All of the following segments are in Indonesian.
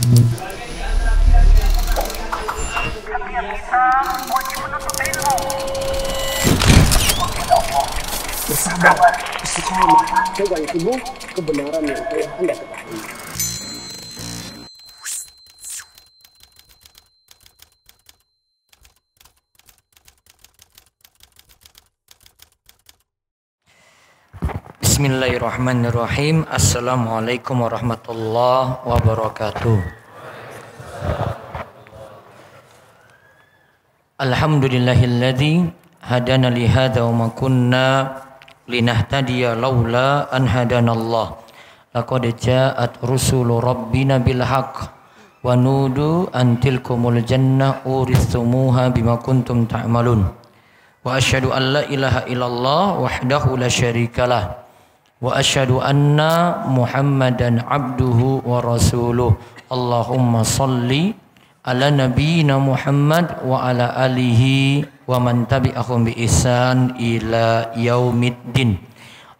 Bersabar, istiqomah, pegang teguh kebenaran yang telah Anda ketahui. Bismillahirrahmanirrahim. Assalamualaikum warahmatullahi wabarakatuh. Alhamdulillahilladzi hadana li hadza wa ma kunna linahtadiya laula an hadanallah. Laqad ja'at rusulu rabbina bil haqq wa nudu an tilkumul jannah urithumuha bima kuntum ta'malun. Wa asyhadu an la ilaha illallah wahdahu la syarikalah. Wa asyhadu anna Muhammadan abduhu wa rasuluh. Allahumma salli ala nabiyyina Muhammad wa ala alihi wa man tabi'ahum bi ihsan ila yaumiddin.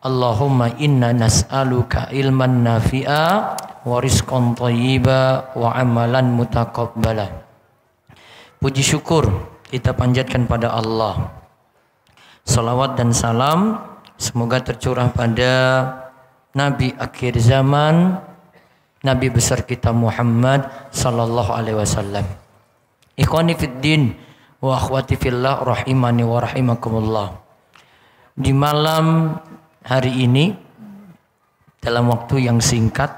Allahumma inna nas'aluka ilman nafi'a wa rizqan thayyiba wa amalan mutaqabbala. Puji syukur kita panjatkan pada Allah. Salawat dan salam semoga tercurah pada Nabi akhir zaman, Nabi besar kita Muhammad sallallahu alaihi wasallam. Ikhwani fid din wa akhwati fillah rahimani wa rahimakumullah. Di malam hari ini dalam waktu yang singkat,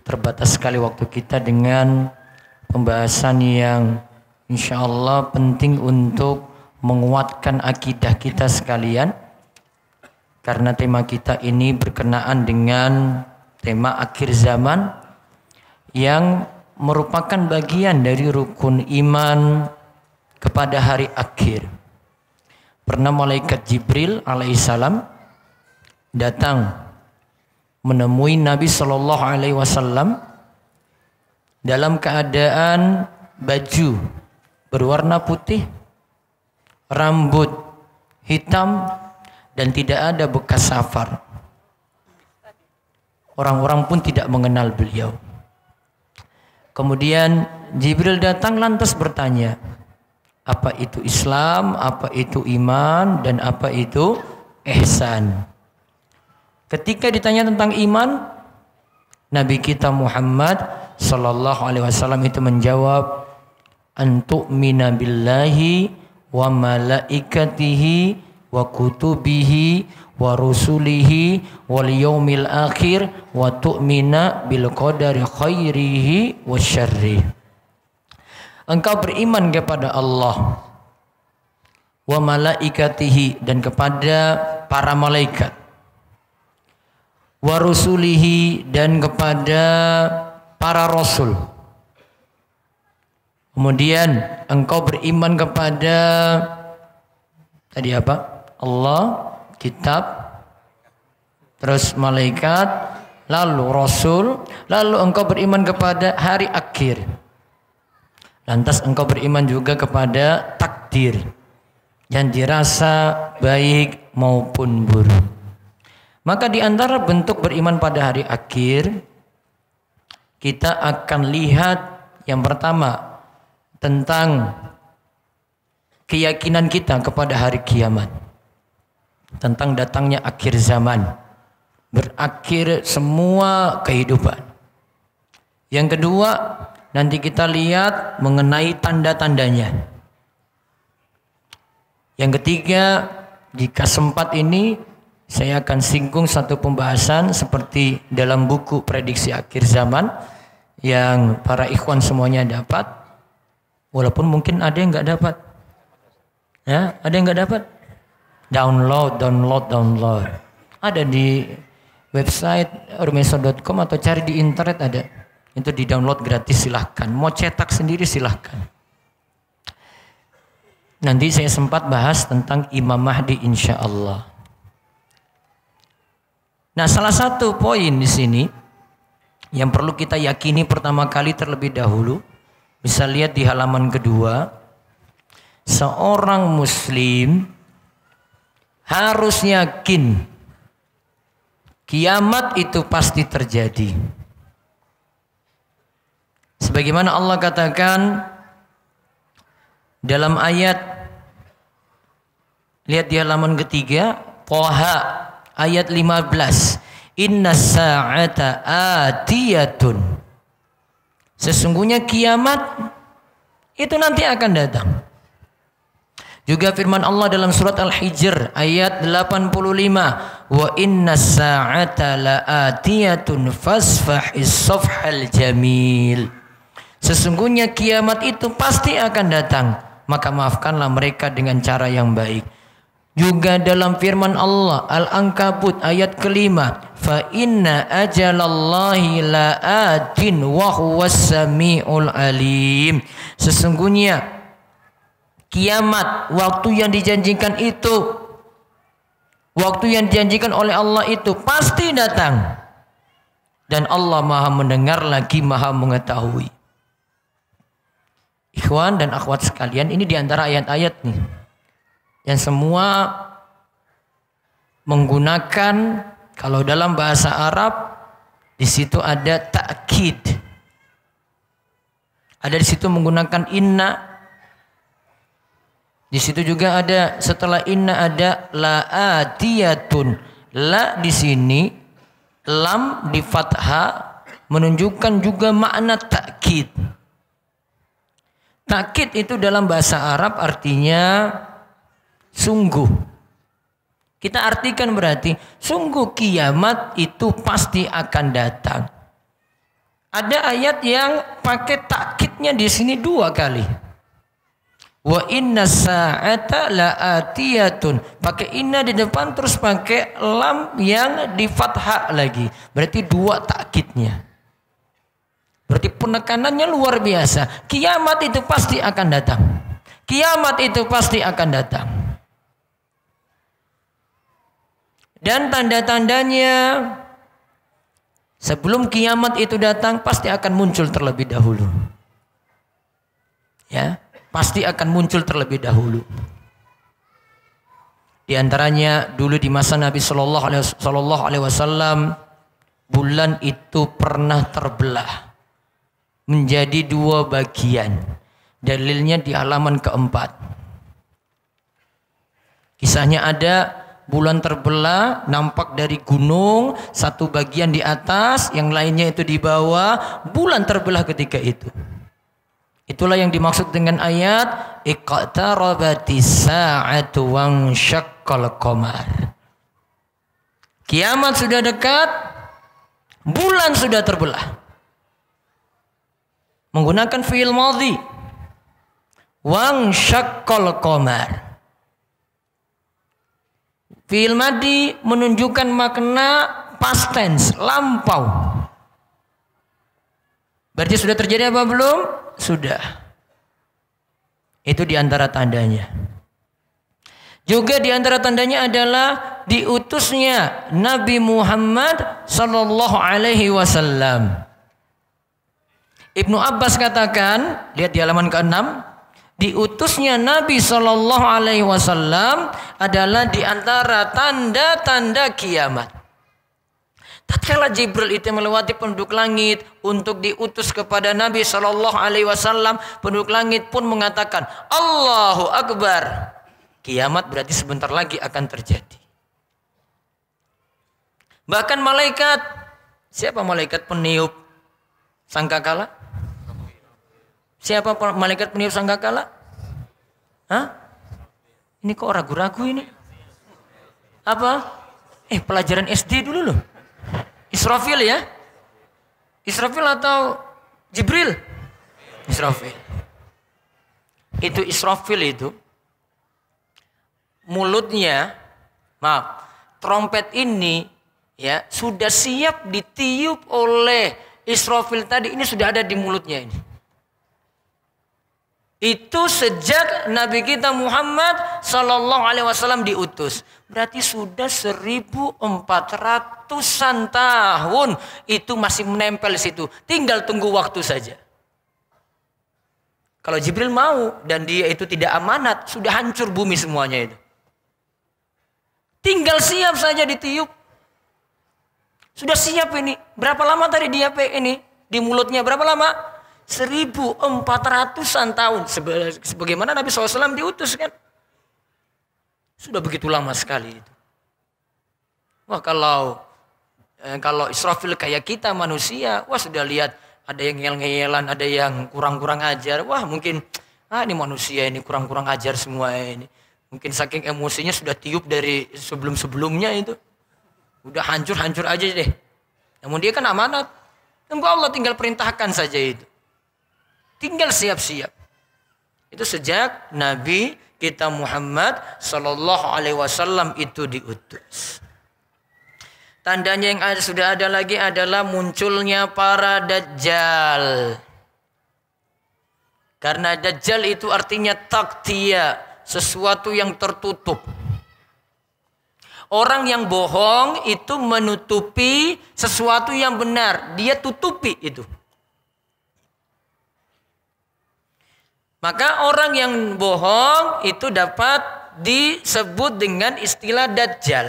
terbatas sekali waktu kita dengan pembahasan yang insyaallah penting untuk menguatkan akidah kita sekalian. Karena tema kita ini berkenaan dengan tema akhir zaman yang merupakan bagian dari rukun iman kepada hari akhir. Pernah malaikat Jibril alaihissalam datang menemui Nabi Shallallahu Alaihi Wasallam dalam keadaan baju berwarna putih, rambut hitam, dan tidak ada bekas safar. Orang-orang pun tidak mengenal beliau. Kemudian Jibril datang lantas bertanya, apa itu Islam, apa itu iman, dan apa itu ihsan. Ketika ditanya tentang iman, Nabi kita Muhammad sallallahu alaihi wasallam itu menjawab, antu'mina billahi wa malaikatihi wa kutubihi wa rusulihi wal yaumil akhir wa tu'mina bil qadari khairihi wa syarrih. Engkau beriman kepada Allah wa malaikatihi, dan kepada para malaikat, wa rusulihi, dan kepada para rasul. Kemudian engkau beriman kepada tadi apa? Allah, kitab, terus malaikat, lalu rasul, lalu engkau beriman kepada hari akhir. Lantas engkau beriman juga kepada takdir yang dirasa baik maupun buruk. Maka di antara bentuk beriman pada hari akhir, kita akan lihat yang pertama tentang keyakinan kita kepada hari kiamat, tentang datangnya akhir zaman, berakhir semua kehidupan. Yang kedua, nanti kita lihat mengenai tanda-tandanya. Yang ketiga, jika sempat ini saya akan singgung satu pembahasan seperti dalam buku prediksi akhir zaman yang para ikhwan semuanya dapat, walaupun mungkin ada yang nggak dapat. Ya, ada yang nggak dapat? Download. Ada di website urmeso.com atau cari di internet ada. Itu di download gratis, silahkan. Mau cetak sendiri silahkan. Nanti saya sempat bahas tentang Imam Mahdi insya Allah. Nah, salah satu poin di sini yang perlu kita yakini pertama kali terlebih dahulu, bisa lihat di halaman kedua, seorang muslim harus yakin kiamat itu pasti terjadi. Sebagaimana Allah katakan dalam ayat, lihat di halaman ketiga, Thaha ayat 15. Inna sa'ata atiyatun. Sesungguhnya kiamat itu nanti akan datang. Juga firman Allah dalam surat Al-Hijr ayat 85, wa inna sa'ata la'atiyatun fasfahis safhal jamil. Sesungguhnya kiamat itu pasti akan datang, maka maafkanlah mereka dengan cara yang baik. Juga dalam firman Allah Al-Ankabut ayat kelima, fa inna ajalallahi la'atin wa huwas sami'ul alim. Sesungguhnya kiamat, waktu yang dijanjikan itu, waktu yang dijanjikan oleh Allah itu pasti datang. Dan Allah maha mendengar lagi maha mengetahui. Ikhwan dan akhwat sekalian, ini diantara ayat-ayat nih yang semua menggunakan, kalau dalam bahasa Arab di situ ada ta'kid. Ada di situ menggunakan inna. Di situ juga ada, setelah inna ada la'atiyatun. La di sini, lam di fathah menunjukkan juga makna ta'kid. Ta'kid itu dalam bahasa Arab artinya sungguh. Kita artikan berarti sungguh kiamat itu pasti akan datang. Ada ayat yang pakai ta'kidnya di sini 2 kali. Wa inna sa'ata la'atiyatun. Pakai inna di depan terus pakai lam yang di fathah lagi. Berarti 2 ta'kidnya. Berarti penekanannya luar biasa. Kiamat itu pasti akan datang. Kiamat itu pasti akan datang. Dan tanda-tandanya sebelum kiamat itu datang pasti akan muncul terlebih dahulu. Ya. Pasti akan muncul terlebih dahulu. Di antaranya dulu di masa Nabi Sallallahu Alaihi Wasallam, bulan itu pernah terbelah menjadi 2 bagian. Dalilnya di halaman keempat. Kisahnya ada bulan terbelah, nampak dari gunung, satu bagian di atas, yang lainnya itu di bawah. Bulan terbelah ketika itu. Itulah yang dimaksud dengan ayat iqtarabatis sa'atu wansyaqqal qamar. Kiamat sudah dekat, bulan sudah terbelah. Menggunakan fi'il madhi. Wansyaqqal qamar. Fi'il madhi menunjukkan makna past tense, lampau. Berarti sudah terjadi apa belum? Sudah. Itu diantara tandanya. Juga diantara tandanya adalah diutusnya Nabi Muhammad Sallallahu Alaihi Wasallam. Ibnu Abbas katakan, lihat di halaman ke-6, diutusnya Nabi Sallallahu Alaihi Wasallam adalah diantara tanda-tanda kiamat. Tatkala Jibril itu melewati penduduk langit untuk diutus kepada Nabi Shallallahu Alaihi Wasallam, penduduk langit pun mengatakan Allahu Akbar. Kiamat berarti sebentar lagi akan terjadi. Bahkan malaikat, siapa malaikat peniup sangkakala? Siapa malaikat peniup sangkakala? Hah? Ini kok ragu-ragu ini? Apa? Pelajaran SD dulu loh. Israfil ya? Israfil atau Jibril? Israfil. Itu Israfil itu mulutnya, trompet ini ya sudah siap ditiup oleh Israfil tadi, ini sudah ada di mulutnya ini. Itu sejak Nabi kita Muhammad Sallallahu Alaihi Wasallam diutus. Berarti sudah 1400-an tahun itu masih menempel di situ. Tinggal tunggu waktu saja. Kalau Jibril mau dan dia itu tidak amanat, sudah hancur bumi semuanya itu. Tinggal siap saja ditiup. Sudah siap ini. Berapa lama tadi dia ini di mulutnya? Berapa lama? 1400-an tahun sebagaimana Nabi SAW diutus kan. Sudah begitu lama sekali itu. Wah, kalau Israfil kayak kita manusia, wah sudah lihat ada yang ngeyel-ngeyelan, ada yang kurang-kurang ajar. Wah, mungkin ini manusia ini kurang-kurang ajar semua ini. Mungkin saking emosinya sudah tiup dari sebelum-sebelumnya itu. Udah hancur-hancur aja deh. Namun dia kan amanat. Tunggu Allah tinggal perintahkan saja itu. Tinggal siap-siap. Itu sejak Nabi kita Muhammad sallallahu alaihi wasallam itu diutus. Tandanya yang sudah ada lagi adalah munculnya para dajjal. Karena dajjal itu artinya taktia, sesuatu yang tertutup. Orang yang bohong itu menutupi sesuatu yang benar, dia tutupi itu. Maka orang yang bohong itu dapat disebut dengan istilah dajjal.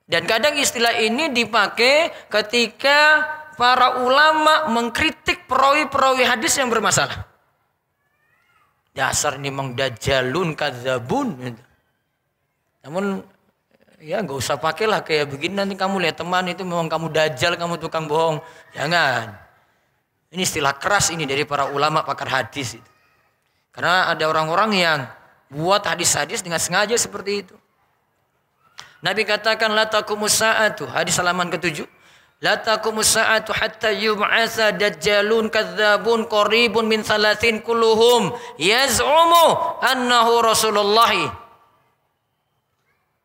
Dan kadang istilah ini dipakai ketika para ulama mengkritik perawi-perawi hadis yang bermasalah. Dasar ini memang dajjalun kadzabun. Namun ya nggak usah pakailah kayak begini, nanti kamu lihat teman itu memang kamu dajjal, kamu tukang bohong. Jangan. Ini istilah keras ini dari para ulama pakar hadis itu. Karena ada orang-orang yang buat hadis-hadis dengan sengaja seperti itu. Nabi katakan la taqumus sa'atu, hadis halaman ke-7. La taqumus sa'atu hatta yub'atsa dajjalun kadzabun qaribun min 30 kulluhum yaz'umu annahu Rasulullah.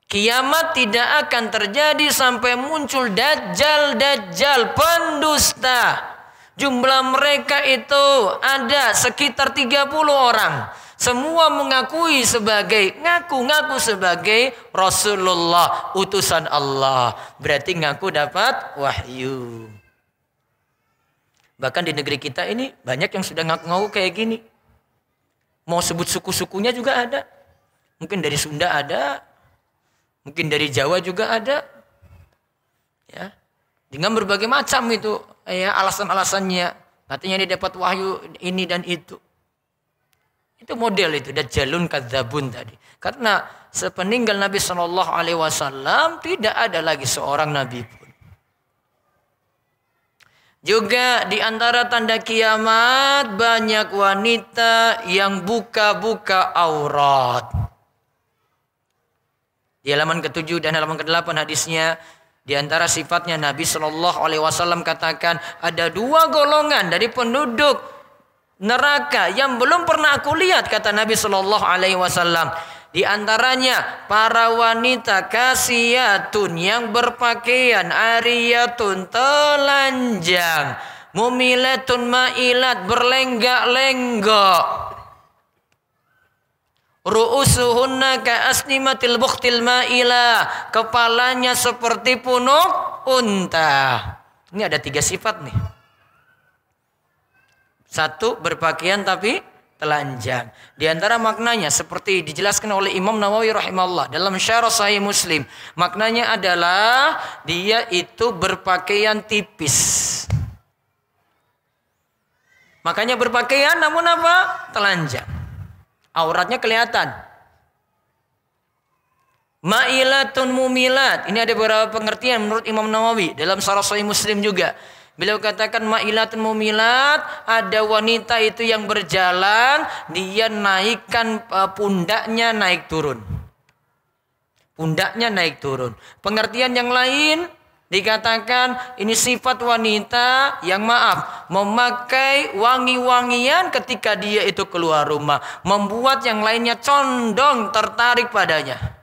Kiamat tidak akan terjadi sampai muncul dajjal pendusta. Jumlah mereka itu ada sekitar 30 orang. Semua mengakui ngaku sebagai Rasulullah, utusan Allah. Berarti ngaku dapat wahyu. Bahkan di negeri kita ini banyak yang sudah ngaku-ngaku kayak gini. Mau sebut suku-sukunya juga ada. Mungkin dari Sunda ada. Mungkin dari Jawa juga ada. Ya. Dengan berbagai macam itu ya alasan-alasannya. Katanya dia dapat wahyu ini dan itu. Itu model itu dajjalun kadzabun tadi. Karena sepeninggal Nabi sallallahu alaihi wasallam tidak ada lagi seorang nabi pun. Juga di antara tanda kiamat banyak wanita yang buka-buka aurat. Di halaman ke-7 dan halaman ke-8 hadisnya, di antara sifatnya Nabi sallallahu alaihi wasallam katakan ada 2 golongan dari penduduk neraka yang belum pernah aku lihat, kata Nabi sallallahu alaihi wasallam. Di antaranya para wanita kasiyatun yang berpakaian, ariyatun telanjang, mumilatun mailat berlenggak-lenggok, ru'usuhunna ka'asnimatil bukhtil mailah, kepalanya seperti punuk unta. Ini ada 3 sifat nih. 1, berpakaian tapi telanjang. Di antara maknanya seperti dijelaskan oleh Imam Nawawi rahimahullah dalam Syarah Sahih Muslim. Maknanya adalah dia itu berpakaian tipis. Makanya berpakaian namun apa? Telanjang. Auratnya kelihatan. Ma'ilatun mumilat. Ini ada beberapa pengertian menurut Imam Nawawi dalam Syarah Sahih Muslim juga. Beliau katakan ma'ilatun mumilat, ada wanita itu yang berjalan, dia naikkan pundaknya naik turun. Pundaknya naik turun. Pengertian yang lain dikatakan ini sifat wanita yang memakai wangi-wangian ketika dia itu keluar rumah, membuat yang lainnya condong tertarik padanya.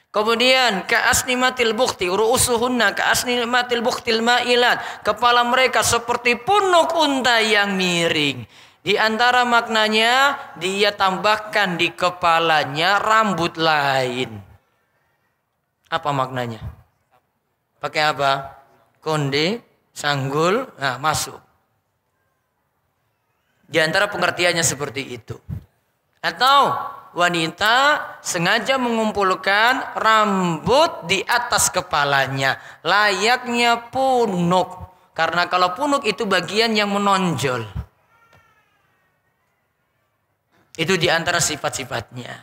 Kemudian ka'asnimatil bukhti ru'usuhunna ka'asnimatil bukhtil ma'ilat, kepala mereka seperti punuk unta yang miring. Di antara maknanya dia tambahkan di kepalanya rambut lain. Apa maknanya? Pakai apa? Konde, sanggul, nah masuk. Di antara pengertiannya seperti itu. Atau wanita sengaja mengumpulkan rambut di atas kepalanya, layaknya punuk. Karena kalau punuk itu bagian yang menonjol. Itu di antara sifat-sifatnya.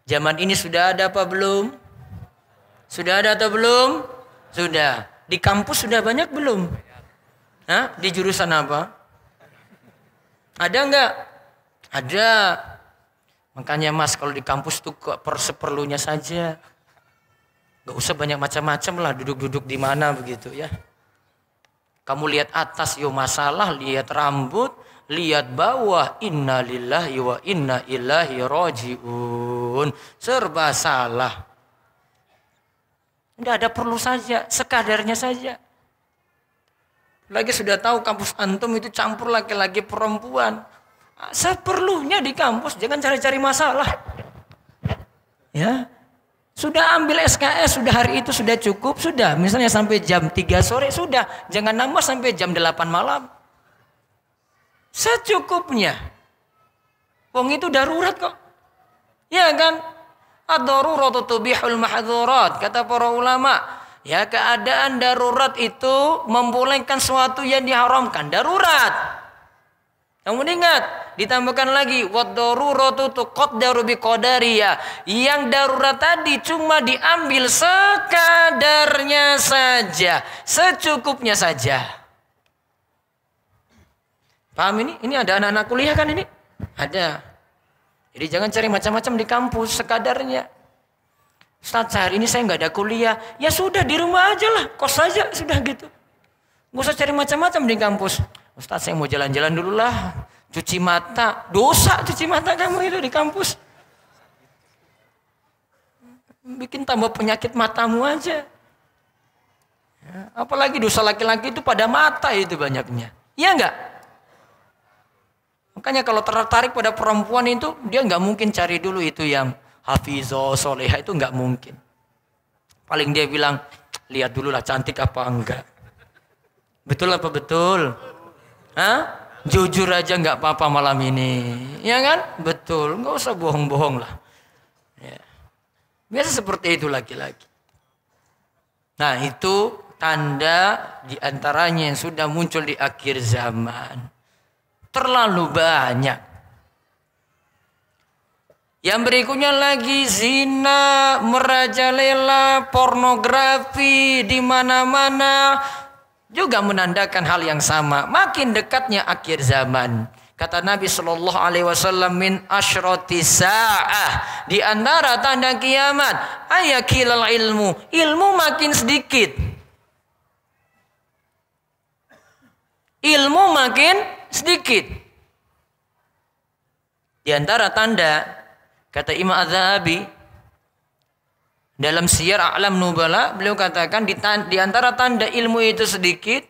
Zaman ini sudah ada apa belum? Sudah ada atau belum? Sudah. Di kampus sudah banyak belum? Hah? Di jurusan apa? Ada enggak? Ada. Makanya Mas kalau di kampus tuh seperlunya saja. Gak usah banyak macam-macam lah, duduk-duduk di mana begitu ya. Kamu lihat atas yo masalah, lihat rambut, lihat bawah, inna lillahi wa inna ilaihi rajiun. Serba salah. Tidak ada perlu saja, sekadarnya saja. Lagi sudah tahu kampus antum itu campur laki-laki perempuan. Seperlunya di kampus, jangan cari-cari masalah. Ya. Sudah ambil SKS, sudah hari itu sudah cukup, sudah. Misalnya sampai jam 3 sore, sudah. Jangan nambah sampai jam 8 malam. Secukupnya. Wong itu darurat kok. Ya kan? Ad-daruratu tubihul mahdzurat, kata para ulama. Ya, keadaan darurat itu membolehkan sesuatu yang diharamkan. Darurat. Namun ingat, ditambahkan lagi wad-daruratu tuqaddaru biqadariha. Yang darurat tadi cuma diambil sekadarnya saja, secukupnya saja. Paham ini? Ini ada anak-anak kuliah kan ini? Ada. Jadi jangan cari macam-macam di kampus, sekadarnya. Ustaz, hari ini saya nggak ada kuliah. Ya sudah, di rumah aja lah, kos saja, sudah gitu. Nggak usah cari macam-macam di kampus. Ustaz, saya mau jalan-jalan dulu lah. Cuci mata. Dosa cuci mata kamu itu di kampus. Bikin tambah penyakit matamu aja. Ya, apalagi dosa laki-laki itu pada mata itu banyaknya. Iya enggak? Makanya kalau tertarik pada perempuan itu, dia nggak mungkin cari dulu itu yang hafizah, soleha, itu nggak mungkin. Paling dia bilang, lihat dulu lah cantik apa enggak. Betul apa betul? Hah? Jujur aja nggak apa-apa malam ini, ya kan? Betul, nggak usah bohong-bohong lah. Ya. Biasa seperti itu laki-laki. Nah itu tanda diantaranya yang sudah muncul di akhir zaman. Terlalu banyak. Yang berikutnya lagi zina, merajalela, pornografi di mana-mana. Juga menandakan hal yang sama. Makin dekatnya akhir zaman. Kata Nabi SAW, min asyrati sa'ah. Di antara tanda kiamat. Ayakilal ilmu. Ilmu makin sedikit. Ilmu makin sedikit. Di antara tanda, kata Imam Az-Zahabi, dalam Siyar A'lam Nubala, beliau katakan di antara tanda ilmu itu sedikit,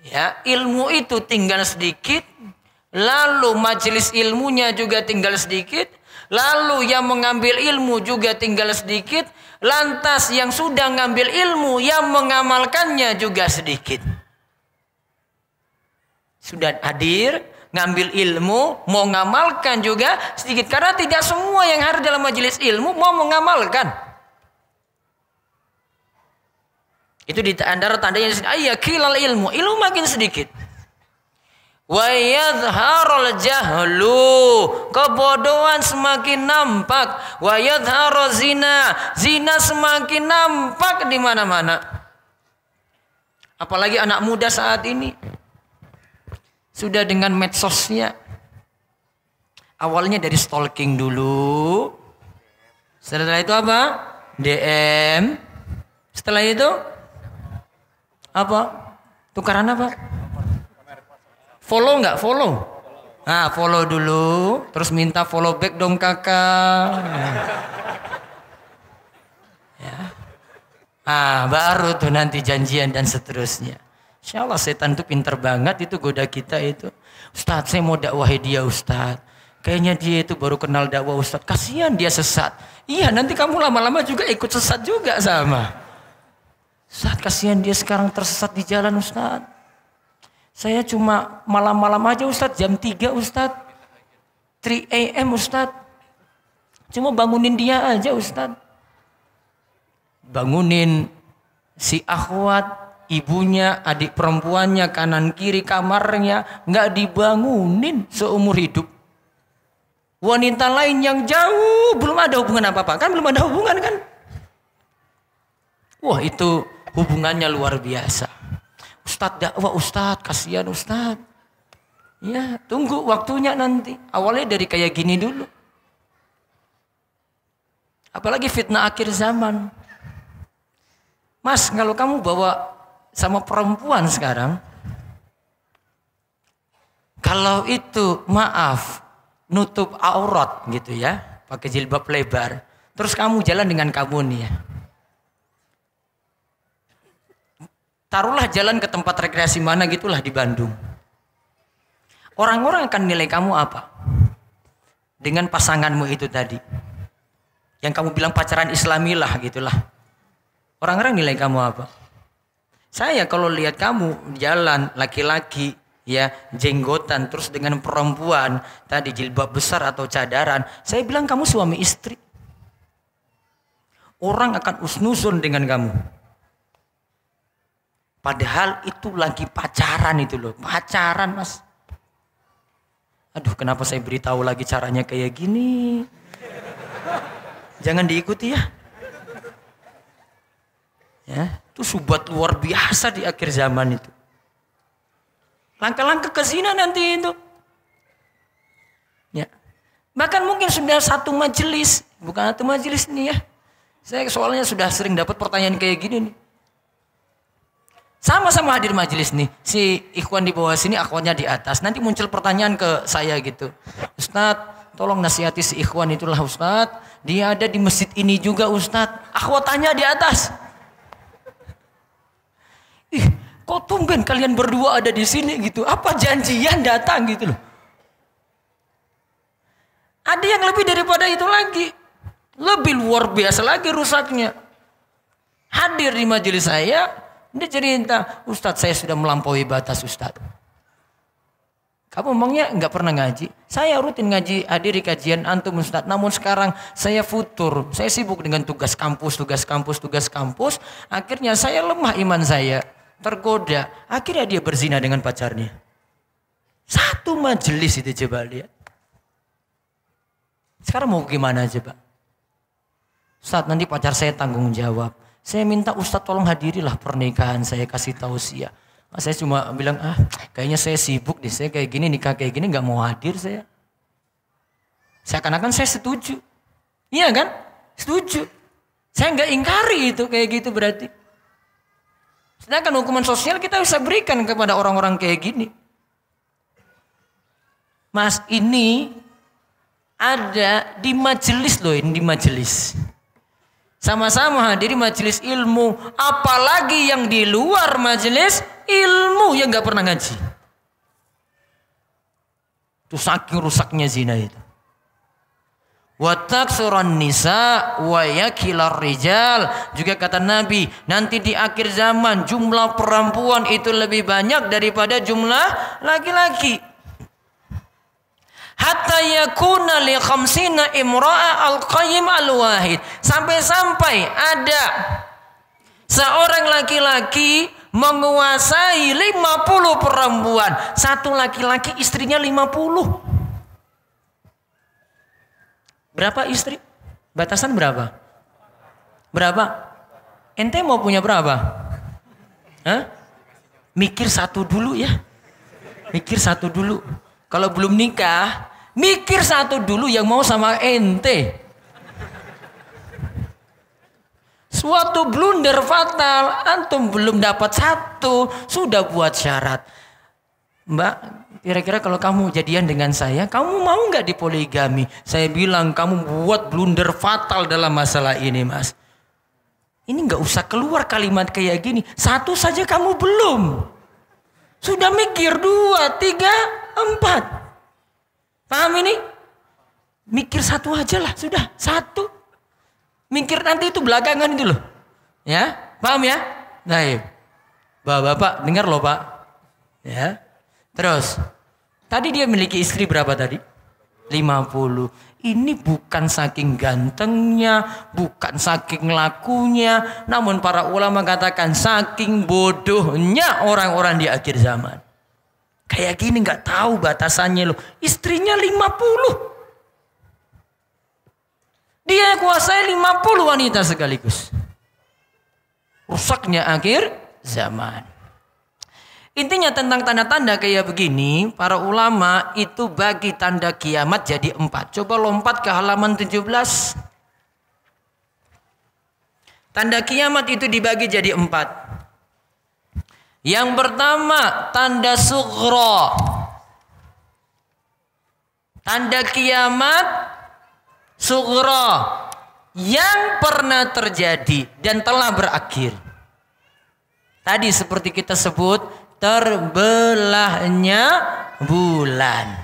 ya, ilmu itu tinggal sedikit, lalu majelis ilmunya juga tinggal sedikit, lalu yang mengambil ilmu juga tinggal sedikit, lantas yang sudah ngambil ilmu yang mengamalkannya juga sedikit. Sudah hadir, ngambil ilmu, mau ngamalkan juga sedikit. Karena tidak semua yang hadir dalam majelis ilmu mau mengamalkan. Itu di antara tandanya ayakilal ilmu. Ilmu makin sedikit. Wa yadharul jahlu. Kebodohan semakin nampak. Wa yadharul zina. Zina semakin nampak di mana-mana. Apalagi anak muda saat ini. Sudah dengan medsosnya. Awalnya dari stalking dulu. Setelah itu apa? DM. Setelah itu apa? Tukaran apa? Follow nggak? Follow. Nah, follow dulu. Terus minta follow back dong kakak. Ya. Ah, baru tuh nanti janjian dan seterusnya. Insya Allah setan itu pinter banget itu goda kita itu. Ustadz, saya mau dakwahi dia Ustadz. Kayaknya dia itu baru kenal dakwah Ustadz. Kasihan dia sesat. Iya, nanti kamu lama-lama juga ikut sesat juga sama. Ustadz, kasihan dia sekarang tersesat di jalan Ustadz. Saya cuma malam-malam aja Ustadz, jam 3 Ustadz. 3 AM Ustadz. Cuma bangunin dia aja Ustadz. Bangunin si akhwat ibunya, adik perempuannya, kanan kiri kamarnya, nggak dibangunin seumur hidup. Wanita lain yang jauh belum ada hubungan apa-apa, kan belum ada hubungan kan? Wah, itu hubungannya luar biasa. Ustadz dakwah, Ustadz kasihan Ustadz. Ya, tunggu waktunya nanti. Awalnya dari kayak gini dulu. Apalagi fitnah akhir zaman. Mas, kalau kamu bawa sama perempuan sekarang, kalau itu maaf nutup aurat gitu ya, pakai jilbab lebar, terus kamu jalan dengan kamu nih ya, taruhlah jalan ke tempat rekreasi mana gitulah di Bandung, orang-orang akan nilai kamu apa dengan pasanganmu itu tadi, yang kamu bilang pacaran islamilah gitulah, orang-orang nilai kamu apa? Saya kalau lihat kamu jalan laki-laki ya jenggotan terus dengan perempuan tadi jilbab besar atau cadaran, saya bilang kamu suami istri. Orang akan usnuzon dengan kamu. Padahal itu lagi pacaran itu loh, pacaran Mas. Aduh, kenapa saya beritahu lagi caranya kayak gini? Jangan diikuti ya. Ya, itu subat luar biasa di akhir zaman itu. Langkah-langkah ke zina nanti itu. Ya. Bahkan mungkin sudah satu majelis, bukan satu majelis nih ya. Saya soalnya sudah sering dapat pertanyaan kayak gini nih. Sama-sama hadir majelis nih, si ikhwan di bawah sini, akhwatnya di atas. Nanti muncul pertanyaan ke saya gitu. Ustadz, tolong nasihati si ikhwan itulah Ustadz. Dia ada di masjid ini juga Ustadz. Akhwatnya di atas. Ih, kok tumben kalian berdua ada di sini gitu? Apa janjian datang gitu loh? Ada yang lebih daripada itu lagi. Lebih luar biasa lagi rusaknya. Hadir di majelis saya, dia cerita, Ustadz saya sudah melampaui batas Ustadz. Kamu emangnya nggak pernah ngaji? Saya rutin ngaji, hadir di kajian antum Ustadz. Namun sekarang saya futur, saya sibuk dengan tugas kampus. Akhirnya saya lemah iman saya. Tergoda, akhirnya dia berzina dengan pacarnya. Satu majelis itu coba lihat. Sekarang mau gimana coba? Ustadz nanti pacar saya tanggung jawab. Saya minta Ustadz tolong hadirilah pernikahan saya, kasih tausiah. Saya cuma bilang kayaknya saya sibuk deh, saya kayak gini nikah kayak gini nggak mau hadir saya. Seakan-akan saya setuju. Iya kan? Setuju. Saya nggak ingkari itu kayak gitu berarti. Sedangkan hukuman sosial kita bisa berikan kepada orang-orang kayak gini. Mas, ini ada di majelis loh, ini di majelis. Sama-sama hadiri majelis ilmu. Apalagi yang di luar majelis ilmu yang gak pernah ngaji. Itu saking rusaknya zina itu. Wa taksuran nisa wa yakilar rijal. Juga kata Nabi, nanti di akhir zaman jumlah perempuan itu lebih banyak daripada jumlah laki-laki. Hatta yakuna li khamsina imra'a al-qayyim al-wahid. Sampai-sampai ada seorang laki-laki menguasai 50 perempuan. Satu laki-laki istrinya 50. Berapa istri? Batasan berapa? Berapa? Ente mau punya berapa? Hah? Mikir satu dulu ya. Mikir satu dulu. Kalau belum nikah, mikir satu dulu yang mau sama ente. Suatu blunder fatal. Antum belum dapat satu, sudah buat syarat. Mbak, kira-kira kalau kamu jadian dengan saya, kamu mau nggak dipoligami? Saya bilang kamu buat blunder fatal dalam masalah ini, Mas. Ini nggak usah keluar kalimat kayak gini. Satu saja kamu belum. Sudah mikir 2, 3, 4. Paham ini? Mikir satu aja lah, sudah satu. Mikir nanti itu belakangan itu loh. Ya, paham ya? Baik. Bapak-bapak dengar loh Pak. Ya. Terus, tadi dia memiliki istri berapa tadi? 50. Ini bukan saking gantengnya, bukan saking lakunya, namun para ulama katakan saking bodohnya orang-orang di akhir zaman. Kayak gini nggak tahu batasannya loh. Istrinya 50. Dia kuasai 50 wanita sekaligus. Rusaknya akhir zaman. Intinya tentang tanda-tanda kayak begini, para ulama itu bagi tanda kiamat jadi 4. Coba lompat ke halaman 17. Tanda kiamat itu dibagi jadi 4. Yang pertama, tanda sughra. Tanda kiamat sughra yang pernah terjadi dan telah berakhir. Tadi seperti kita sebut, terbelahnya bulan,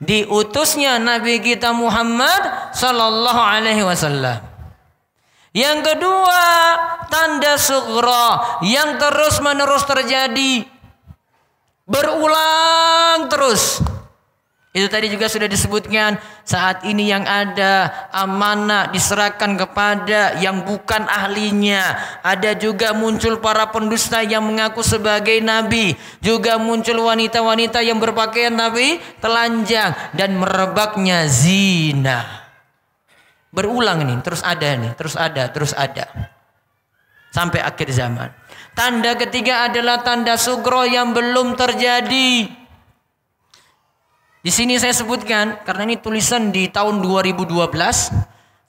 diutusnya Nabi kita Muhammad sallallahu alaihi wasallam. Yang kedua, tanda sughra yang terus menerus terjadi, berulang terus. Itu tadi juga sudah disebutkan, saat ini yang ada amanah diserahkan kepada yang bukan ahlinya. Ada juga muncul para pendusta yang mengaku sebagai nabi. Juga muncul wanita-wanita yang berpakaian nabi telanjang. Dan merebaknya zina. Berulang nih, terus ada nih, terus ada. Sampai akhir zaman. Tanda ketiga adalah tanda sughra yang belum terjadi. Di sini saya sebutkan karena ini tulisan di tahun 2012,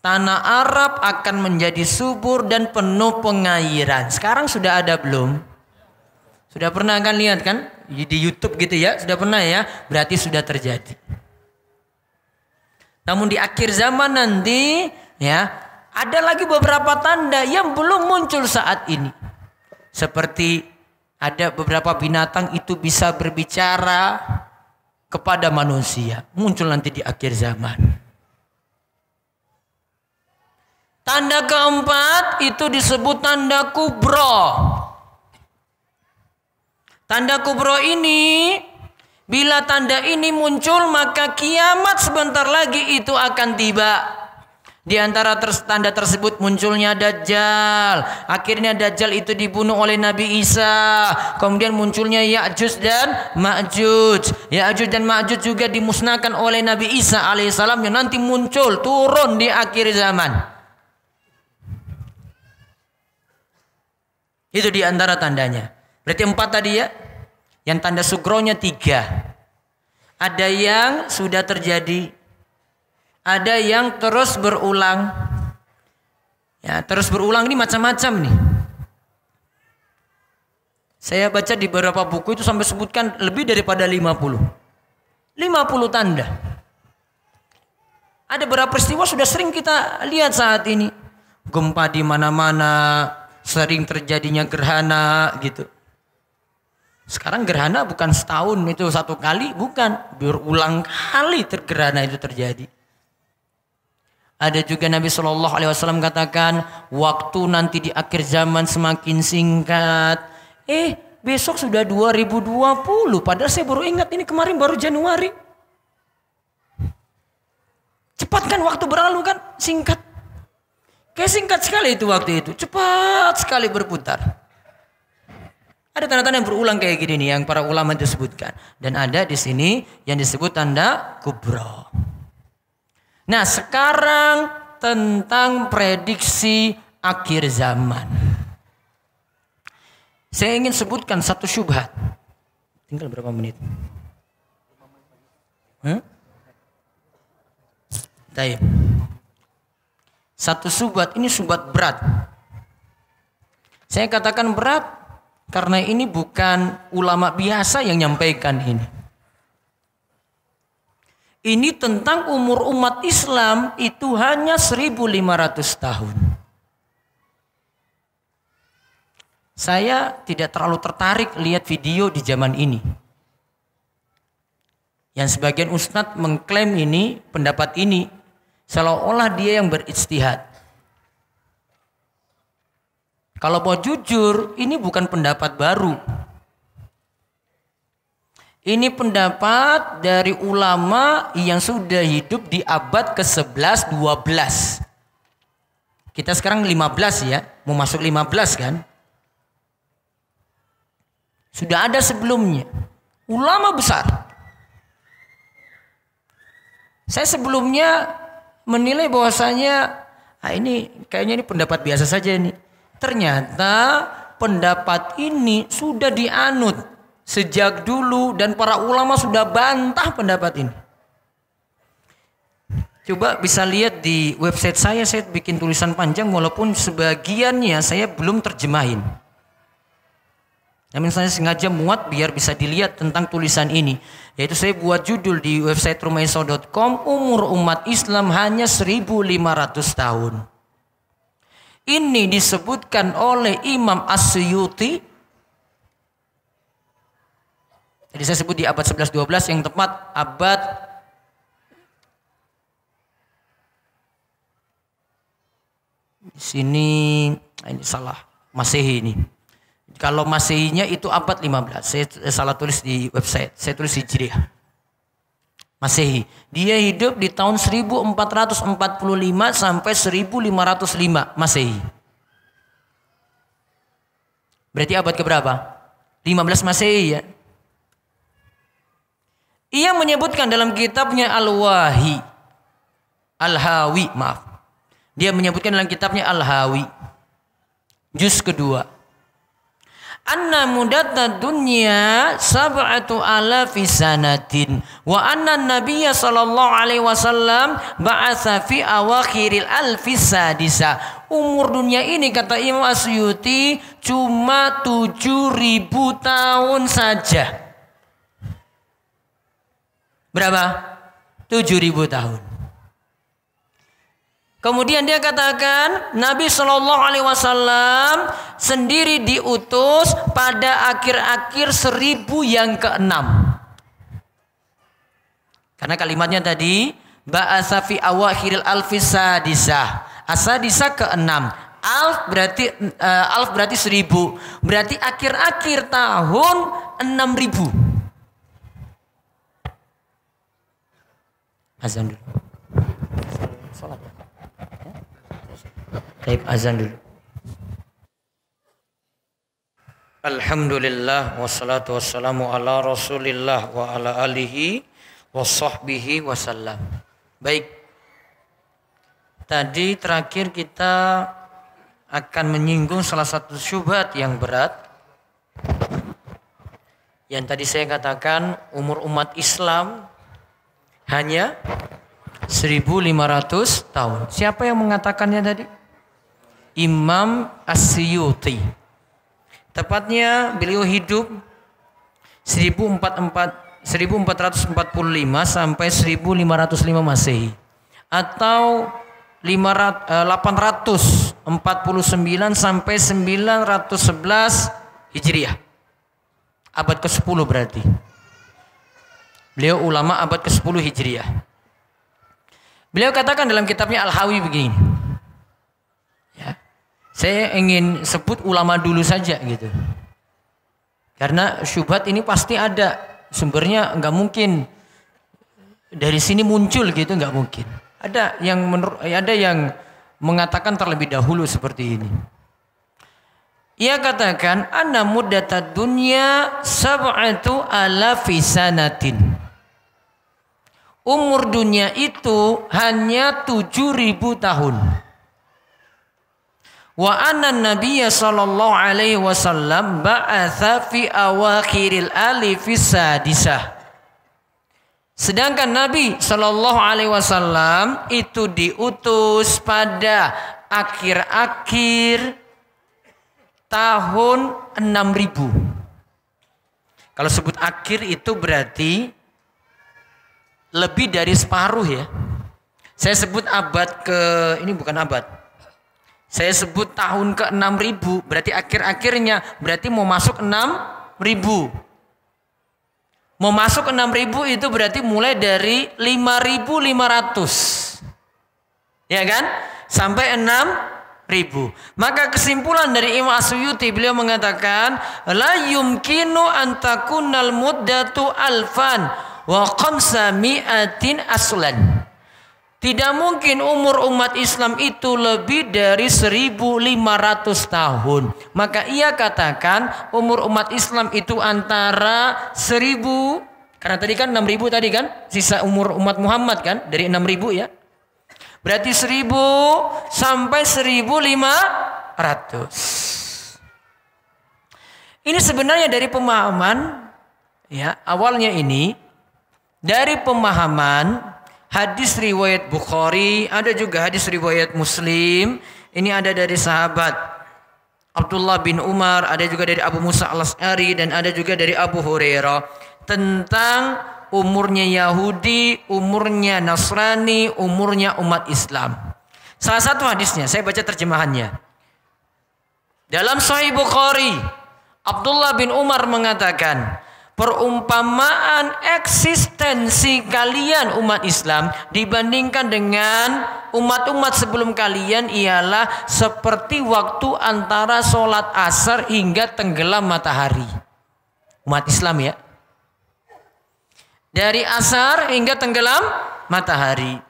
tanah Arab akan menjadi subur dan penuh pengairan. Sekarang sudah ada belum? Sudah pernah kan lihat kan di YouTube gitu ya? Sudah pernah ya? Berarti sudah terjadi. Namun di akhir zaman nanti ya, ada lagi beberapa tanda yang belum muncul saat ini. Seperti ada beberapa binatang itu bisa berbicara kepada manusia, muncul nanti di akhir zaman. Tanda keempat itu disebut tanda kubro. Tanda kubro ini, bila tanda ini muncul maka kiamat sebentar lagi itu akan tiba. Di antara tanda tersebut munculnya Dajjal. Akhirnya Dajjal itu dibunuh oleh Nabi Isa. Kemudian munculnya Ya'juj dan Ma'juj. Ya'juj dan Ma'juj juga dimusnahkan oleh Nabi Isa alaihissalam yang nanti muncul turun di akhir zaman. Itu di antara tandanya. Berarti 4 tadi ya. Yang tanda sughronya 3. Ada yang sudah terjadi. Ada yang terus berulang. Ya, terus berulang ini macam-macam nih. Saya baca di beberapa buku itu sampai sebutkan lebih daripada 50. 50 tanda. Ada beberapa peristiwa sudah sering kita lihat saat ini. Gempa di mana-mana, sering terjadinya gerhana gitu. Sekarang gerhana bukan setahun itu satu kali, bukan. Berulang kali gerhana itu terjadi. Ada juga Nabi SAW katakan, waktu nanti di akhir zaman semakin singkat. Besok sudah 2020. Padahal saya baru ingat ini kemarin baru Januari. Cepat kan waktu berlalu kan? Singkat. Kayak singkat sekali itu waktu itu. Cepat sekali berputar. Ada tanda-tanda yang berulang kayak gini nih yang para ulama disebutkan. Dan ada di sini yang disebut tanda kubro. Nah sekarang tentang prediksi akhir zaman. Saya ingin sebutkan satu syubhat. Tinggal berapa menit? Baik. Satu syubhat, ini syubhat berat. Saya katakan berat karena ini bukan ulama biasa yang nyampaikan ini. Ini tentang umur umat Islam itu hanya 1.500 tahun. Saya tidak terlalu tertarik lihat video di zaman ini. Yang sebagian ustadz mengklaim ini, pendapat ini, seolah-olah dia yang berijtihad. Kalau mau jujur, ini bukan pendapat baru. Ini pendapat dari ulama yang sudah hidup di abad ke-11, 12. Kita sekarang 15 ya, mau masuk 15 kan? Sudah ada sebelumnya. Ulama besar. Saya sebelumnya menilai bahwasanya ini kayaknya ini pendapat biasa saja ini. Ternyata pendapat ini sudah dianut sejak dulu dan para ulama sudah bantah pendapat ini. Coba bisa lihat di website saya bikin tulisan panjang walaupun sebagiannya saya belum terjemahin. Namun saya sengaja muat biar bisa dilihat tentang tulisan ini. Yaitu saya buat judul di website rumaiso.com, umur umat Islam hanya 1.500 tahun. Ini disebutkan oleh Imam As-Suyuti. Jadi saya sebut di abad 11-12 yang tepat abad di sini ini salah Masehi ini. Kalau Masehinya itu abad 15. Saya salah tulis di website. Saya tulis Hijriah. Masehi. Dia hidup di tahun 1445 sampai 1505 Masehi. Berarti abad keberapa? 15 Masehi ya. Ia menyebutkan dalam kitabnya Al-Wahi. Al-Hawi, maaf. Dia menyebutkan dalam kitabnya Al-Hawi. Juz kedua. Anna mudatta dunya 7,000 sanatin wa anna nabiyya sallallahu alaihi wasallam ba'atsa fi awakhiril alfi sadisa. Umur dunia ini kata Imam As-Suyuti cuma 7.000 tahun saja. Berapa? 7.000 tahun. Kemudian dia katakan Nabi Shallallahu Alaihi Wasallam sendiri diutus pada akhir-akhir 1000 yang ke-6. Karena kalimatnya tadi ba'atsa fi awakhiril alfi sadisah. Asadisah ke-6. Alf berarti 1000. Berarti akhir-akhir tahun 6000. Azan dulu. Salat. Baik, azan dulu. Alhamdulillah wassalatu wassalamu ala Rasulillah wa ala alihi wa sahbihi wasallam. Baik. Tadi terakhir kita akan menyinggung salah satu syubhat yang berat. Yang tadi saya katakan umur umat Islam hanya 1.500 tahun. Siapa yang mengatakannya tadi? Imam As-Suyuti. Tepatnya beliau hidup 1445 sampai 1505 Masehi atau 849 sampai 911 Hijriah. Abad ke-10 berarti. Beliau ulama abad ke-10 Hijriah. Beliau katakan dalam kitabnya Al-Hawi begini. Ya. Saya ingin sebut ulama dulu saja gitu. Karena syubhat ini pasti ada. Sumbernya nggak mungkin dari sini muncul gitu, nggak mungkin. Ada yang mengatakan terlebih dahulu seperti ini. Ia katakan anna muddatad dunya 7,000 sanatin. Umur dunia itu hanya 7.000 tahun. Wa anna nabiyya sallallahu alaihi wasallam ba'atsa fi awakhiril alfi sadisah. Sedangkan Nabi sallallahu alaihi wasallam itu diutus pada akhir-akhir tahun 6000. Kalau sebut akhir itu berarti lebih dari separuh ya. Saya sebut ini bukan abad. Saya sebut tahun ke 6000, berarti akhir-akhirnya, berarti mau masuk 6000. Mau masuk 6000 itu berarti mulai dari 5500. Ya kan? Sampai 6000. ribu. Maka kesimpulan dari Imam As-Suyuti, beliau mengatakan la yumkinu an takunal muddatu alfan wa khamsami'atin aslan. Tidak mungkin umur umat Islam itu lebih dari 1.500 tahun. Maka ia katakan umur umat Islam itu antara 1.000, karena tadi kan 6.000 tadi kan, sisa umur umat Muhammad kan dari 6.000 ya. Berarti 1.000 sampai 1.500. Ini sebenarnya dari pemahaman ya, awalnya ini dari pemahaman hadis riwayat Bukhari, ada juga hadis riwayat Muslim. Ini ada dari sahabat Abdullah bin Umar, ada juga dari Abu Musa al-Asy'ari, dan ada juga dari Abu Hurairah tentang umurnya Yahudi, umurnya Nasrani, umurnya umat Islam. Salah satu hadisnya, saya baca terjemahannya. Dalam Sahih Bukhari, Abdullah bin Umar mengatakan, perumpamaan eksistensi kalian umat Islam dibandingkan dengan umat-umat sebelum kalian ialah seperti waktu antara sholat asar hingga tenggelam matahari. Umat Islam ya. Dari asar hingga tenggelam matahari.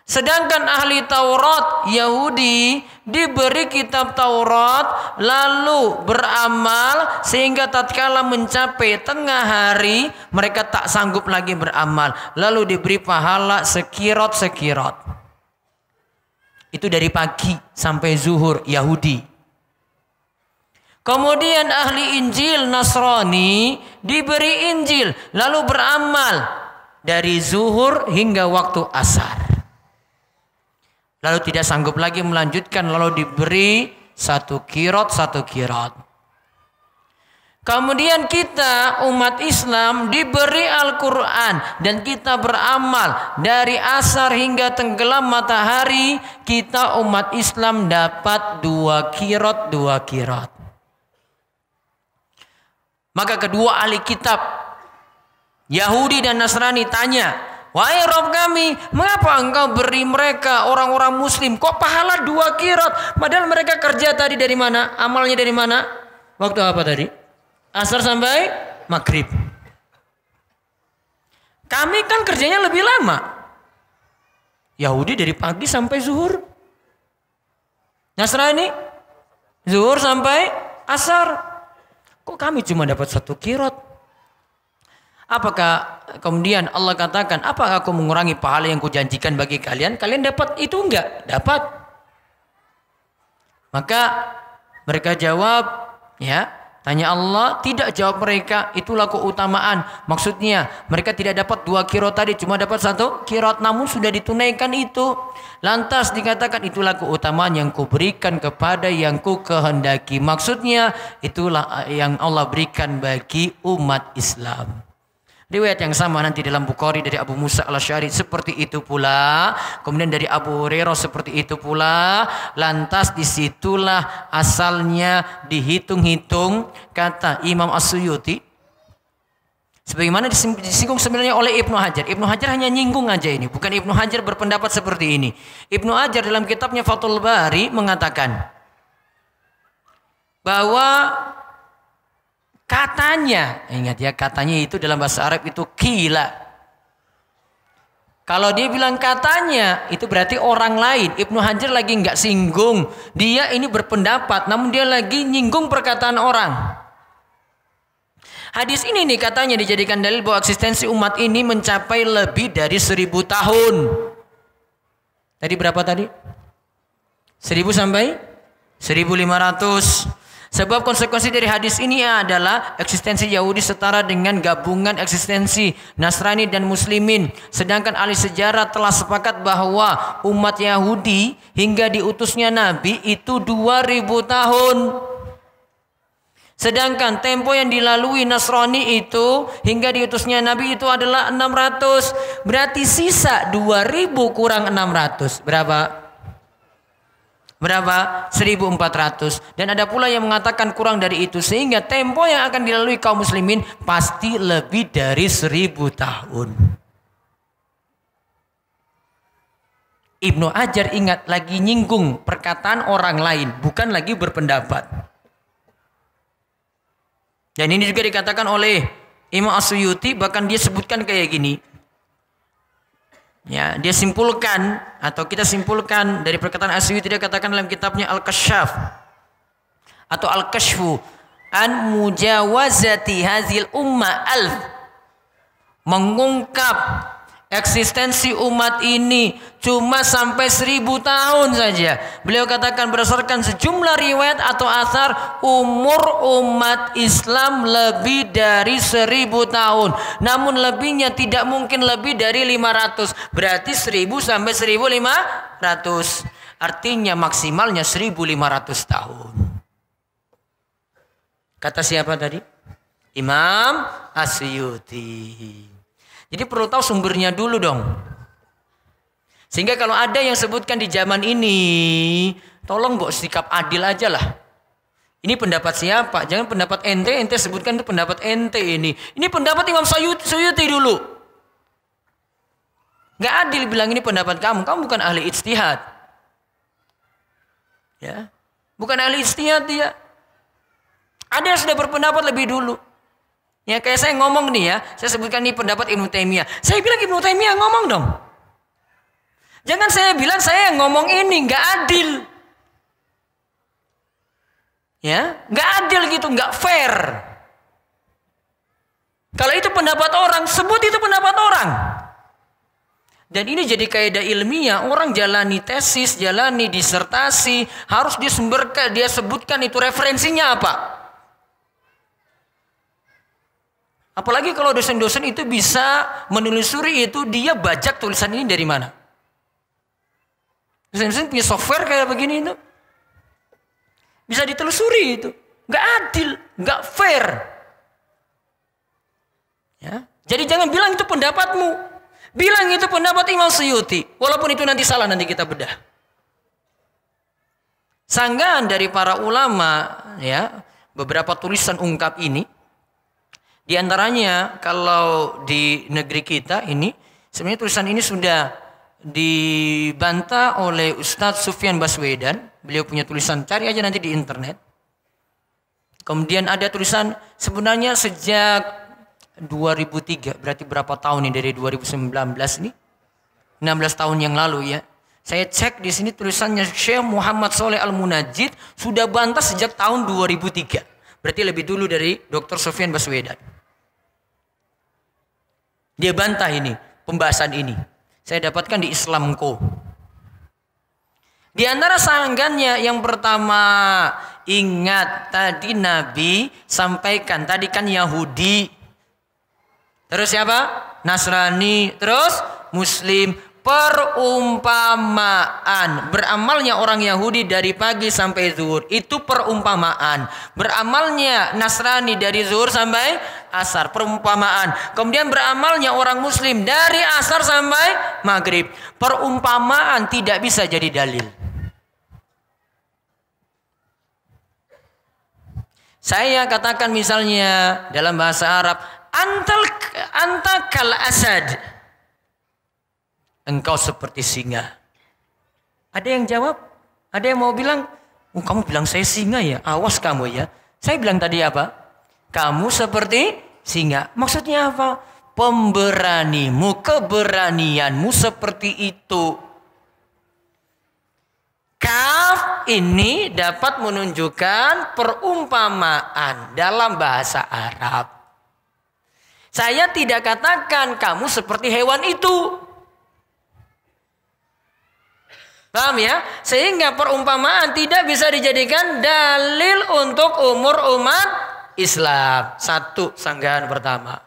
Sedangkan ahli Taurat Yahudi diberi kitab Taurat lalu beramal sehingga tatkala mencapai tengah hari mereka tak sanggup lagi beramal, lalu diberi pahala sekirot-sekirot. Itu dari pagi sampai zuhur Yahudi. Kemudian ahli Injil Nasrani diberi Injil lalu beramal dari zuhur hingga waktu asar. Lalu tidak sanggup lagi melanjutkan, lalu diberi 1 kirot. Kemudian kita umat Islam diberi Al-Quran dan kita beramal dari asar hingga tenggelam matahari. Kita umat Islam dapat 2 kirot. Maka kedua ahli kitab Yahudi dan Nasrani tanya, wahai Rabb kami, mengapa engkau beri mereka orang-orang muslim kok pahala 2 kirot? Padahal mereka kerja tadi dari mana? Amalnya dari mana? Waktu apa tadi? Asar sampai maghrib. Kami kan kerjanya lebih lama. Yahudi dari pagi sampai zuhur. Nasrani zuhur sampai asar. Kok kami cuma dapat 1 kirot? Apakah kemudian Allah katakan, apakah aku mengurangi pahala yang kujanjikan bagi kalian? Kalian dapat itu enggak? Dapat. Maka mereka jawab, ya, tanya Allah, tidak jawab mereka, itulah keutamaan. Maksudnya mereka tidak dapat 2 kirot tadi, cuma dapat 1 kirot, namun sudah ditunaikan itu. Lantas dikatakan itulah keutamaan yang kuberikan kepada yang ku kehendaki. Maksudnya itulah yang Allah berikan bagi umat Islam. Riwayat yang sama nanti dalam Bukhari dari Abu Musa al-Asy'ari seperti itu pula. Kemudian dari Abu Hurairah seperti itu pula. Lantas disitulah asalnya dihitung-hitung kata Imam As-Suyuti. Sebagaimana disinggung sebenarnya oleh Ibnu Hajar. Ibnu Hajar hanya nyinggung aja ini. Bukan Ibnu Hajar berpendapat seperti ini. Ibnu Hajar dalam kitabnya Fathul Bari mengatakan bahwa katanya, ingat ya, katanya itu dalam bahasa Arab itu kila. Kalau dia bilang katanya, itu berarti orang lain. Ibnu Hajar lagi nggak singgung. Dia ini berpendapat, namun dia lagi nyinggung perkataan orang. Hadis ini nih katanya dijadikan dalil bahwa eksistensi umat ini mencapai lebih dari 1000 tahun. Tadi berapa tadi? 1000 sampai 1500. Sebab konsekuensi dari hadis ini adalah eksistensi Yahudi setara dengan gabungan eksistensi Nasrani dan Muslimin. Sedangkan ahli sejarah telah sepakat bahwa umat Yahudi hingga diutusnya Nabi itu 2000 tahun. Sedangkan tempo yang dilalui Nasrani itu hingga diutusnya Nabi itu adalah 600. Berarti sisa 2000 kurang 600. Berapa? 1400. Dan ada pula yang mengatakan kurang dari itu, sehingga tempo yang akan dilalui kaum muslimin pasti lebih dari 1000 tahun. Ibnu Hajar ingat lagi nyinggung perkataan orang lain, bukan lagi berpendapat. Dan ini juga dikatakan oleh Imam As-Suyuti, bahkan dia sebutkan kayak gini. Ya, dia simpulkan atau kita simpulkan dari perkataan As-Suyuti, dia katakan dalam kitabnya Al-Kashaf atau Al-Kashfu an mujawazati hazil ummah alf, mengungkap eksistensi umat ini cuma sampai 1000 tahun saja. Beliau katakan berdasarkan sejumlah riwayat atau athar, umur umat Islam lebih dari 1000 tahun. Namun lebihnya tidak mungkin lebih dari 500. Berarti 1000 sampai 1500. Artinya maksimalnya 1500 tahun. Kata siapa tadi? Imam As-Suyuti. Jadi perlu tahu sumbernya dulu dong. Sehingga kalau ada yang sebutkan di zaman ini, tolong mbok sikap adil aja lah. Ini pendapat siapa? Jangan pendapat ente sebutkan itu pendapat ente ini. Ini pendapat Imam Suyuti dulu. Gak adil bilang ini pendapat kamu. Kamu bukan ahli ijtihad. Ya, bukan ahli ijtihad dia. Ada yang sudah berpendapat lebih dulu. Ya kayak saya ngomong nih ya, saya sebutkan nih pendapat Ibnu Taimiyah. Saya bilang Ibnu Taimiyah ngomong dong. Jangan saya bilang saya yang ngomong ini nggak adil. Ya, nggak adil gitu, nggak fair. Kalau itu pendapat orang, sebut itu pendapat orang. Dan ini jadi kaidah ilmiah, orang jalani tesis, jalani disertasi, harus dia sebutkan itu referensinya apa. Apalagi kalau dosen-dosen itu bisa menelusuri itu, dia bajak tulisan ini dari mana. Dosen-dosen punya software kayak begini itu. Bisa ditelusuri itu. Nggak adil, nggak fair. Ya. Jadi jangan bilang itu pendapatmu. Bilang itu pendapat Imam Suyuti. Walaupun itu nanti salah, nanti kita bedah. Sanggahan dari para ulama, ya, beberapa tulisan ungkap ini. Di antaranya kalau di negeri kita ini, sebenarnya tulisan ini sudah dibantah oleh Ustadz Sufyan Baswedan. Beliau punya tulisan, cari aja nanti di internet. Kemudian ada tulisan sebenarnya sejak 2003, berarti berapa tahun nih dari 2019 ini? 16 tahun yang lalu ya. Saya cek di sini tulisannya Syekh Muhammad Shaleh Al-Munajjid sudah bantah sejak tahun 2003. Berarti lebih dulu dari Dr. Sufyan Baswedan. Dia bantah ini, pembahasan ini. Saya dapatkan di Islamco. Di antara sanggannya yang pertama, ingat tadi Nabi sampaikan, tadi kan Yahudi. Terus siapa? Nasrani. Terus Muslim. Perumpamaan. Beramalnya orang Yahudi dari pagi sampai zuhur. Itu perumpamaan. Beramalnya Nasrani dari zuhur sampai asar. Perumpamaan. Kemudian beramalnya orang Muslim dari asar sampai maghrib. Perumpamaan tidak bisa jadi dalil. Saya katakan misalnya dalam bahasa Arab, anta kal asad. Engkau seperti singa. Ada yang jawab, ada yang mau bilang, oh, kamu bilang saya singa ya, awas kamu ya. Saya bilang tadi apa? Kamu seperti singa. Maksudnya apa? Pemberanimu, keberanianmu seperti itu. Kaf ini dapat menunjukkan perumpamaan dalam bahasa Arab. Saya tidak katakan kamu seperti hewan itu. Paham ya? Sehingga perumpamaan tidak bisa dijadikan dalil untuk umur umat Islam. Satu sanggahan pertama.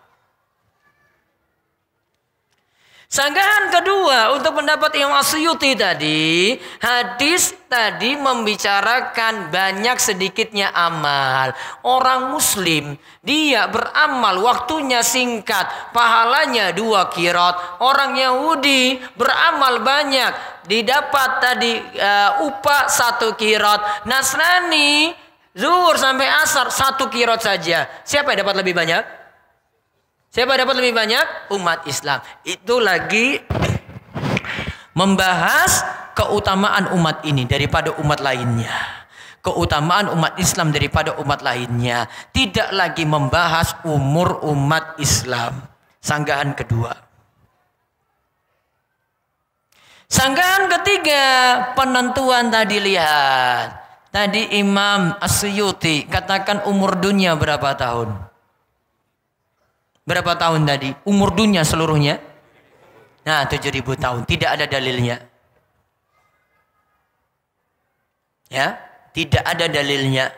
Sanggahan kedua untuk pendapat Imam As-Suyuti tadi, hadis tadi membicarakan banyak sedikitnya amal. Orang Muslim dia beramal waktunya singkat, pahalanya 2 qiraat. Orang Yahudi beramal banyak, didapat tadi upah 1 qiraat. Nasrani zuhur sampai asar 1 qiraat saja. Siapa yang dapat lebih banyak? Siapa dapat lebih banyak? Umat Islam. Itu lagi Membahas keutamaan umat ini daripada umat lainnya. Keutamaan umat Islam daripada umat lainnya. Tidak lagi membahas umur umat Islam. Sanggahan kedua. Sanggahan ketiga, penentuan tadi lihat. Tadi Imam As-Suyuti katakan umur dunia berapa tahun? Berapa tahun tadi? Umur dunia seluruhnya? Nah, 7.000 tahun. Tidak ada dalilnya. Ya, tidak ada dalilnya.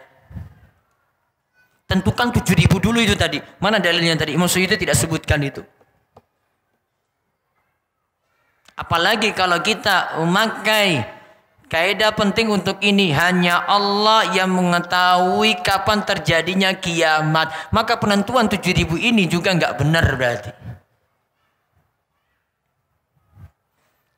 Tentukan 7.000 dulu itu tadi. Mana dalilnya tadi? Imam Suyuti tidak sebutkan itu. Apalagi kalau kita memakai kaidah penting untuk ini, hanya Allah yang mengetahui kapan terjadinya kiamat. Maka penentuan 7.000 ini juga nggak benar berarti.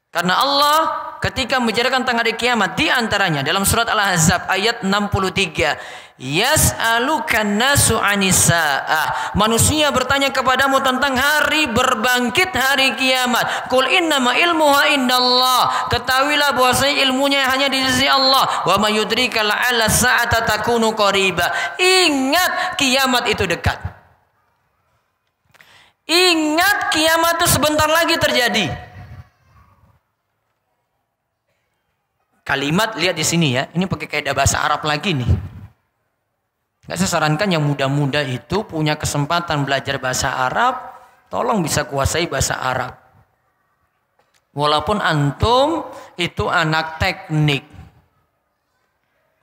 Karena Allah ketika membicarakan tentang hari kiamat, di antaranya dalam surat Al-Ahzab ayat 63, yas'alukan nasu 'anis sa'ah. Manusia bertanya kepadamu tentang hari berbangkit, hari kiamat. Qul innama ilmuha indallah. Ketahuilah bahwasanya ilmunya hanya di sisi Allah. Wa may yudrika la'alla sa'ata takunu qariba. Ingat kiamat itu dekat. Ingat kiamat itu sebentar lagi terjadi. Kalimat lihat di sini ya, ini pakai kaidah bahasa Arab lagi nih. Nggak, saya sarankan yang muda-muda itu punya kesempatan belajar bahasa Arab, tolong bisa kuasai bahasa Arab. Walaupun antum itu anak teknik,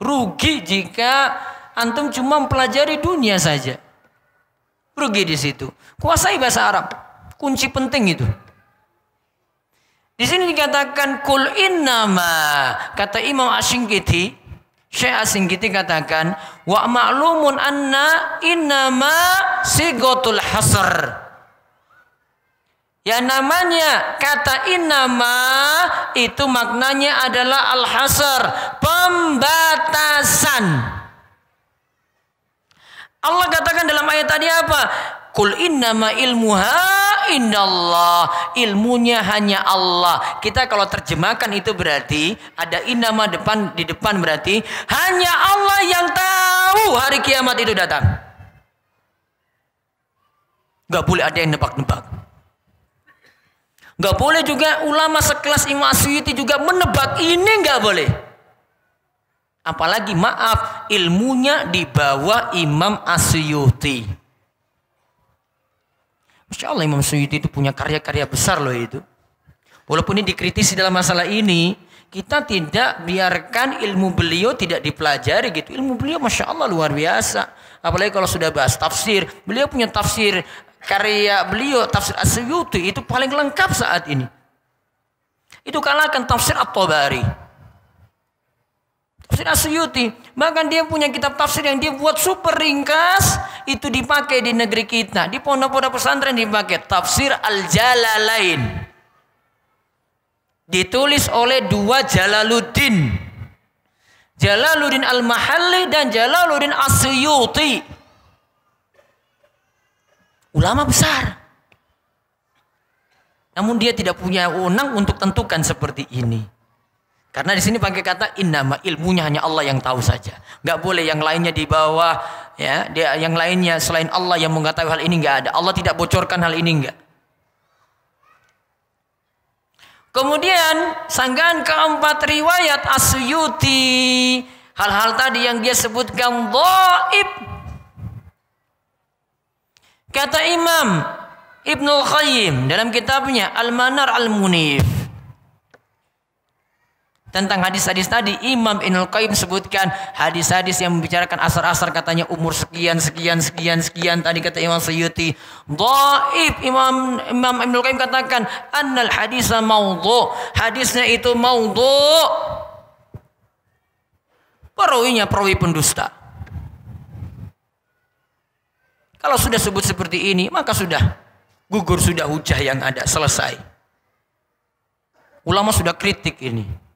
rugi jika antum cuma mempelajari dunia saja. Rugi di situ. Kuasai bahasa Arab, kunci penting itu. Di sini dikatakan kul innama, kata Imam Asy-Syinkiti, Syekh Asy-Syinkiti katakan wa ma'lumun anna innama sigotul hasr. Ya, namanya kata innama itu maknanya adalah al-hasr, pembatasan. Allah katakan dalam ayat tadi apa? Kul innama ilmuha indallah. Ilmunya hanya Allah. Kita kalau terjemahkan itu berarti ada innama di depan berarti hanya Allah yang tahu hari kiamat itu datang. Gak boleh ada yang nebak-nebak. Gak boleh juga ulama sekelas Imam As-Suyuti juga menebak, ini gak boleh. Apalagi maaf, ilmunya di bawah Imam As-Suyuti. Masya Allah, Imam Suyuti itu punya karya-karya besar loh itu. Walaupun ini dikritisi dalam masalah ini, kita tidak biarkan ilmu beliau tidak dipelajari gitu. Ilmu beliau Masya Allah luar biasa. Apalagi kalau sudah bahas tafsir, beliau punya tafsir, karya beliau tafsir As-Suyuti itu paling lengkap saat ini. Itu kalahkan tafsir At-Tabari. Tafsir As-Suyuti, bahkan dia punya kitab tafsir yang dia buat super ringkas, itu dipakai di negeri kita, di pondok-pondok pesantren dipakai. Tafsir Al-Jalalain ditulis oleh dua Jalaluddin, Jalaluddin Al-Mahalli dan Jalaluddin As-Suyuti, ulama besar. Namun dia tidak punya wewenang untuk tentukan seperti ini. Karena di sini pakai kata innama, ilmunya hanya Allah yang tahu saja. Enggak boleh yang lainnya di bawah, ya, dia yang lainnya selain Allah yang mengetahui hal ini, enggak ada. Allah tidak bocorkan hal ini, enggak. Kemudian sanggahan keempat riwayat As-Suyuti, hal-hal tadi yang dia sebutkan dhaif. Kata Imam Ibnul Qayyim dalam kitabnya Al-Manar Al-Munif tentang hadis-hadis tadi, Imam Ibnul Qayyim sebutkan hadis-hadis yang membicarakan asar-asar, katanya umur sekian tadi kata Imam Suyuti dhaif. Imam Ibnul Qayyim katakan annal hadisa maudhu, hadisnya itu maudhu, perawinya perawi pendusta. Kalau sudah sebut seperti ini, maka sudah gugur sudah hujah yang ada, selesai. Ulama sudah kritik ini.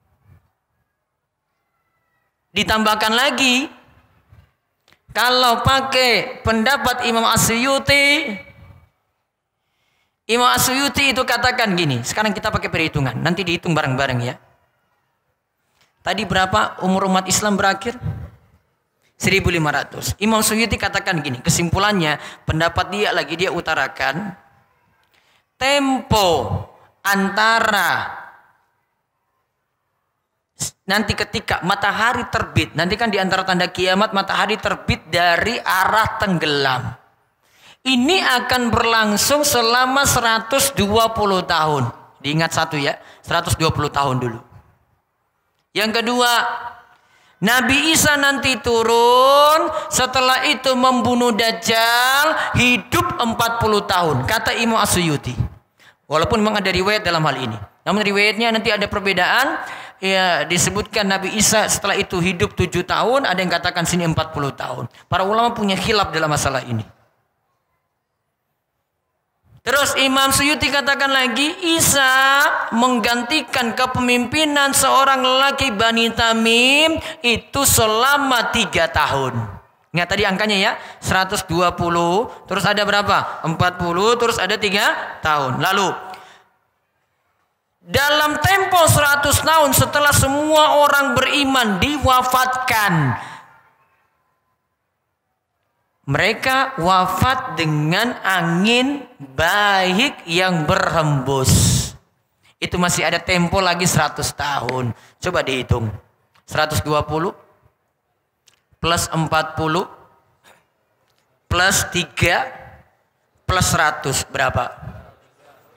Ditambahkan lagi, kalau pakai pendapat Imam As-Suyuti, Imam As-Suyuti itu katakan gini, sekarang kita pakai perhitungan, nanti dihitung bareng-bareng ya. Tadi berapa umur umat Islam berakhir? 1500. Imam Suyuti katakan gini, kesimpulannya, pendapat dia lagi dia utarakan, tempo antara nanti ketika matahari terbit, nanti kan di antara tanda kiamat matahari terbit dari arah tenggelam. Ini akan berlangsung selama 120 tahun. Diingat satu ya, 120 tahun dulu. Yang kedua, Nabi Isa nanti turun, setelah itu membunuh Dajjal, hidup 40 tahun. Kata Imam As-Suyuti. Walaupun memang ada riwayat dalam hal ini. Namun riwayatnya nanti ada perbedaan. Ya, disebutkan Nabi Isa setelah itu hidup 7 tahun, ada yang katakan sini 40 tahun. Para ulama punya khilaf dalam masalah ini. Terus Imam Suyuti katakan lagi, Isa menggantikan kepemimpinan seorang lelaki Bani Tamim itu selama 3 tahun. Ingat tadi angkanya ya, 120, terus ada berapa? 40, terus ada 3 tahun. Lalu dalam tempo 100 tahun setelah semua orang beriman diwafatkan, mereka wafat dengan angin baik yang berhembus. Itu masih ada tempo lagi 100 tahun. Coba dihitung. 120 plus 40 plus 3 plus 100 berapa?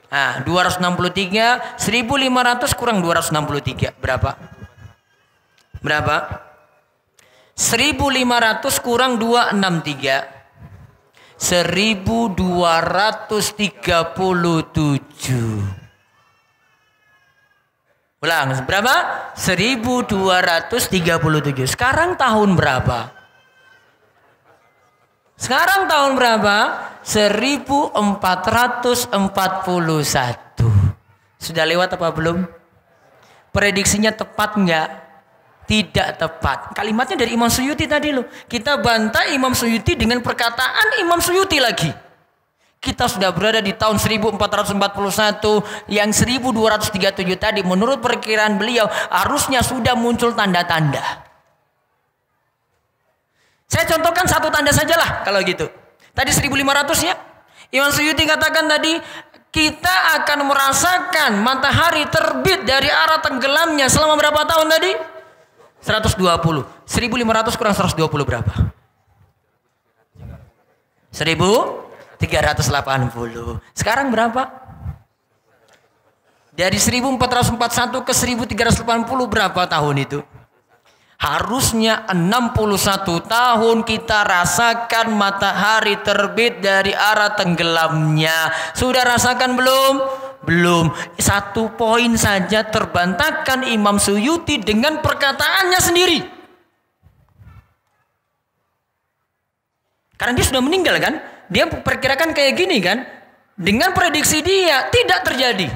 Nah, 263, 1500 kurang 263 berapa? Berapa? 1500 kurang 263 1237. Ulang, berapa? 1237. Sekarang tahun berapa? Sekarang tahun berapa? 1441. Sudah lewat apa belum? Prediksinya tepat enggak? Tidak tepat. Kalimatnya dari Imam Suyuti tadi loh. Kita bantah Imam Suyuti dengan perkataan Imam Suyuti lagi. Kita sudah berada di tahun 1441, yang 1237 tadi menurut perkiraan beliau harusnya sudah muncul tanda-tanda. Saya contohkan satu tanda sajalah kalau gitu. Tadi 1500 ya. Imam Suyuti katakan tadi, kita akan merasakan matahari terbit dari arah tenggelamnya selama berapa tahun tadi? 120. 1500 kurang 120 berapa? 1380. Sekarang berapa? Dari 1441 ke 1380 berapa tahun itu? Harusnya 61 tahun kita rasakan matahari terbit dari arah tenggelamnya. Sudah rasakan belum? Belum. 1 poin saja terbantahkan Imam Suyuti dengan perkataannya sendiri. Karena dia sudah meninggal kan? Dia perkirakan kayak gini kan? Dengan prediksi dia tidak terjadi.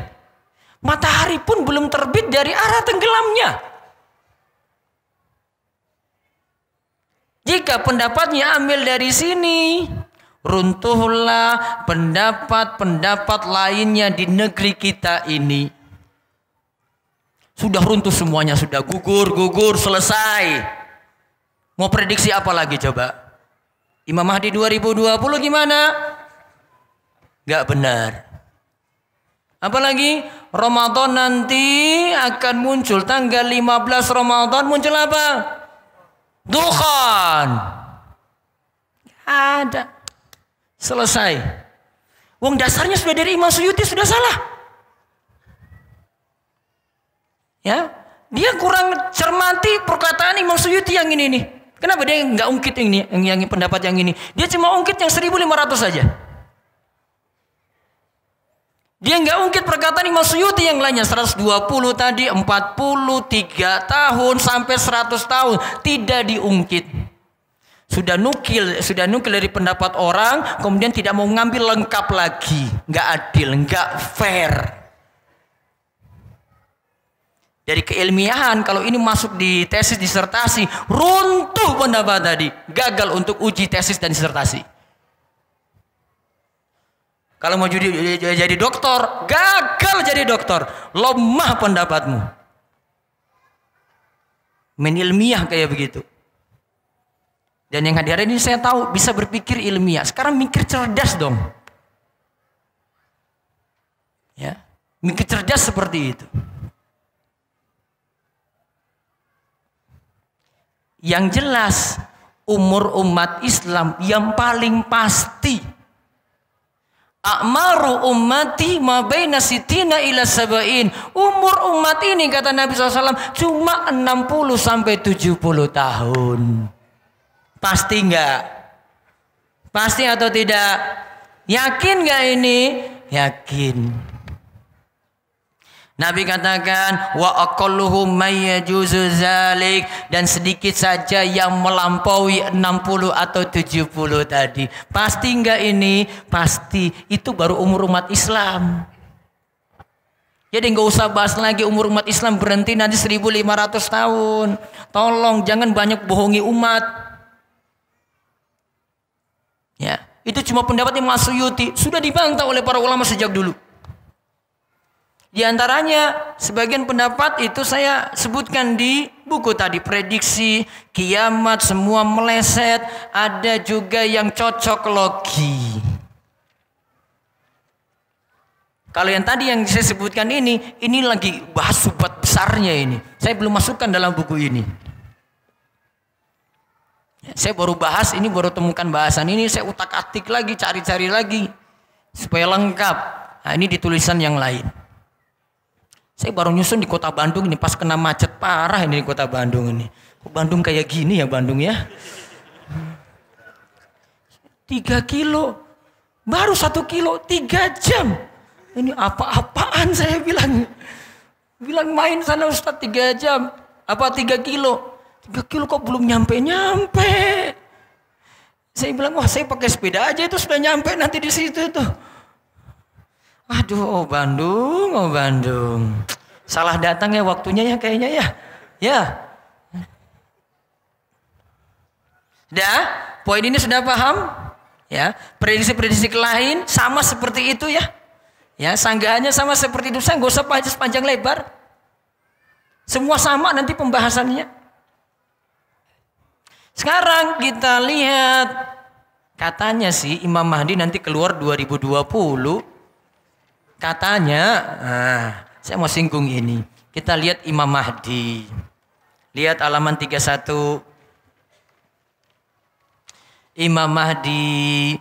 Matahari pun belum terbit dari arah tenggelamnya. Jika pendapatnya ambil dari sini, runtuhlah pendapat-pendapat lainnya di negeri kita ini. Sudah runtuh semuanya, sudah gugur, selesai. Mau prediksi apa lagi coba? Imam Mahdi 2020 gimana? Gak benar. Apalagi Ramadan nanti akan muncul tanggal 15 Ramadan, muncul apa? Dukhan. Ada. Selesai. Wong dasarnya sudah dari Imam Suyuti sudah salah. Ya, dia kurang cermati perkataan Imam Suyuti yang ini nih. Kenapa dia nggak ungkit ini, yang pendapat yang ini? Dia cuma ungkit yang 1500 saja. Dia nggak ungkit perkataan Imam Suyuti yang lainnya 120 tadi, 43 tahun sampai 100 tahun tidak diungkit. Sudah nukil dari pendapat orang, kemudian tidak mau ngambil lengkap lagi, nggak adil, nggak fair. Dari keilmiahan, kalau ini masuk di tesis disertasi, runtuh pendapat tadi, gagal untuk uji tesis dan disertasi. Kalau mau jadi dokter, gagal jadi dokter. Lemah pendapatmu. Menilmiah kayak begitu. Dan yang hadir ini saya tahu bisa berpikir ilmiah. Sekarang mikir cerdas dong. Ya, mikir cerdas seperti itu. Yang jelas umur umat Islam yang paling pasti, a'maru ummati ma baina sitina ila sab'in. Umur umat ini kata Nabi SAW cuma 60 sampai 70 tahun. Pasti enggak? Pasti atau tidak? Yakin enggak ini? Yakin. Nabi katakan wa aqalluhum may yajuzu zalik, dan sedikit saja yang melampaui 60 atau 70 tadi. Pasti enggak ini? Pasti. Itu baru umur umat Islam. Jadi enggak usah bahas lagi umur umat Islam, berhenti nanti 1500 tahun. Tolong jangan banyak bohongi umat. Ya, itu cuma pendapat Imam Suyuti, sudah dibantah oleh para ulama sejak dulu. Di antaranya sebagian pendapat itu saya sebutkan di buku tadi, prediksi kiamat semua meleset, ada juga yang cocok logi. Kalau yang tadi yang saya sebutkan ini lagi bahas subat besarnya ini. Saya belum masukkan dalam buku ini. Saya baru bahas ini, baru temukan bahasan ini, saya utak-atik lagi, cari-cari lagi supaya lengkap. Nah, ini di tulisan yang lain. Saya baru nyusun di kota Bandung ini pas kena macet parah ini di kota Bandung ini. Kok Bandung kayak gini ya Bandung ya? 3 kilo, baru 1 kilo 3 jam. Ini apa-apaan saya bilang. Bilang main sana Ustaz 3 jam, apa 3 kilo? 3 kilo kok belum nyampe-nyampe. Saya bilang, wah saya pakai sepeda aja itu sudah nyampe nanti di situ tuh. Aduh, oh Bandung. Salah datang ya waktunya ya kayaknya ya. Ya. Sudah? Poin ini sudah paham? Ya. Prediksi-prediksi lain sama seperti itu ya. Ya, sanggahannya sama seperti itu. Saya nggak usah bahas panjang lebar. Semua sama nanti pembahasannya. Sekarang kita lihat, katanya sih Imam Mahdi nanti keluar 2020. Katanya, saya mau singgung ini. Kita lihat Imam Mahdi. Lihat halaman 31. Imam Mahdi.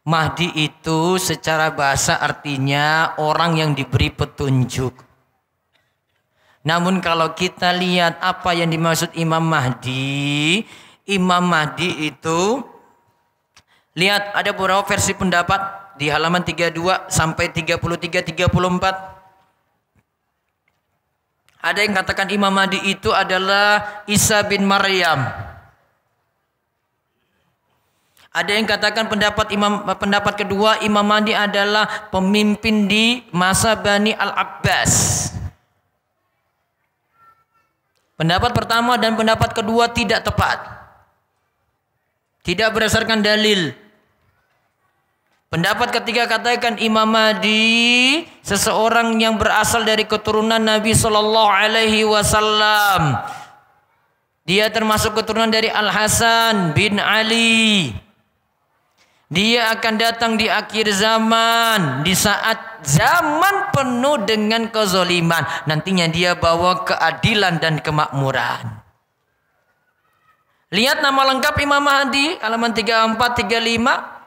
Mahdi itu secara bahasa artinya orang yang diberi petunjuk. Namun kalau kita lihat apa yang dimaksud Imam Mahdi itu, lihat ada beberapa versi pendapat di halaman 32 sampai 33, 34. Ada yang katakan Imam Mahdi itu adalah Isa bin Maryam. Ada yang katakan pendapat kedua Imam Mahdi adalah pemimpin di masa Bani Al-Abbas. Pendapat pertama dan pendapat kedua tidak tepat. Tidak berdasarkan dalil. Pendapat ketiga katakan Imam Mahdi seseorang yang berasal dari keturunan Nabi Sallallahu Alaihi Wasallam. Dia termasuk keturunan dari Al-Hasan bin Ali. Dia akan datang di akhir zaman, di saat zaman penuh dengan kezaliman. Nantinya dia bawa keadilan dan kemakmuran. Lihat nama lengkap Imam Mahdi, halaman 34, 35.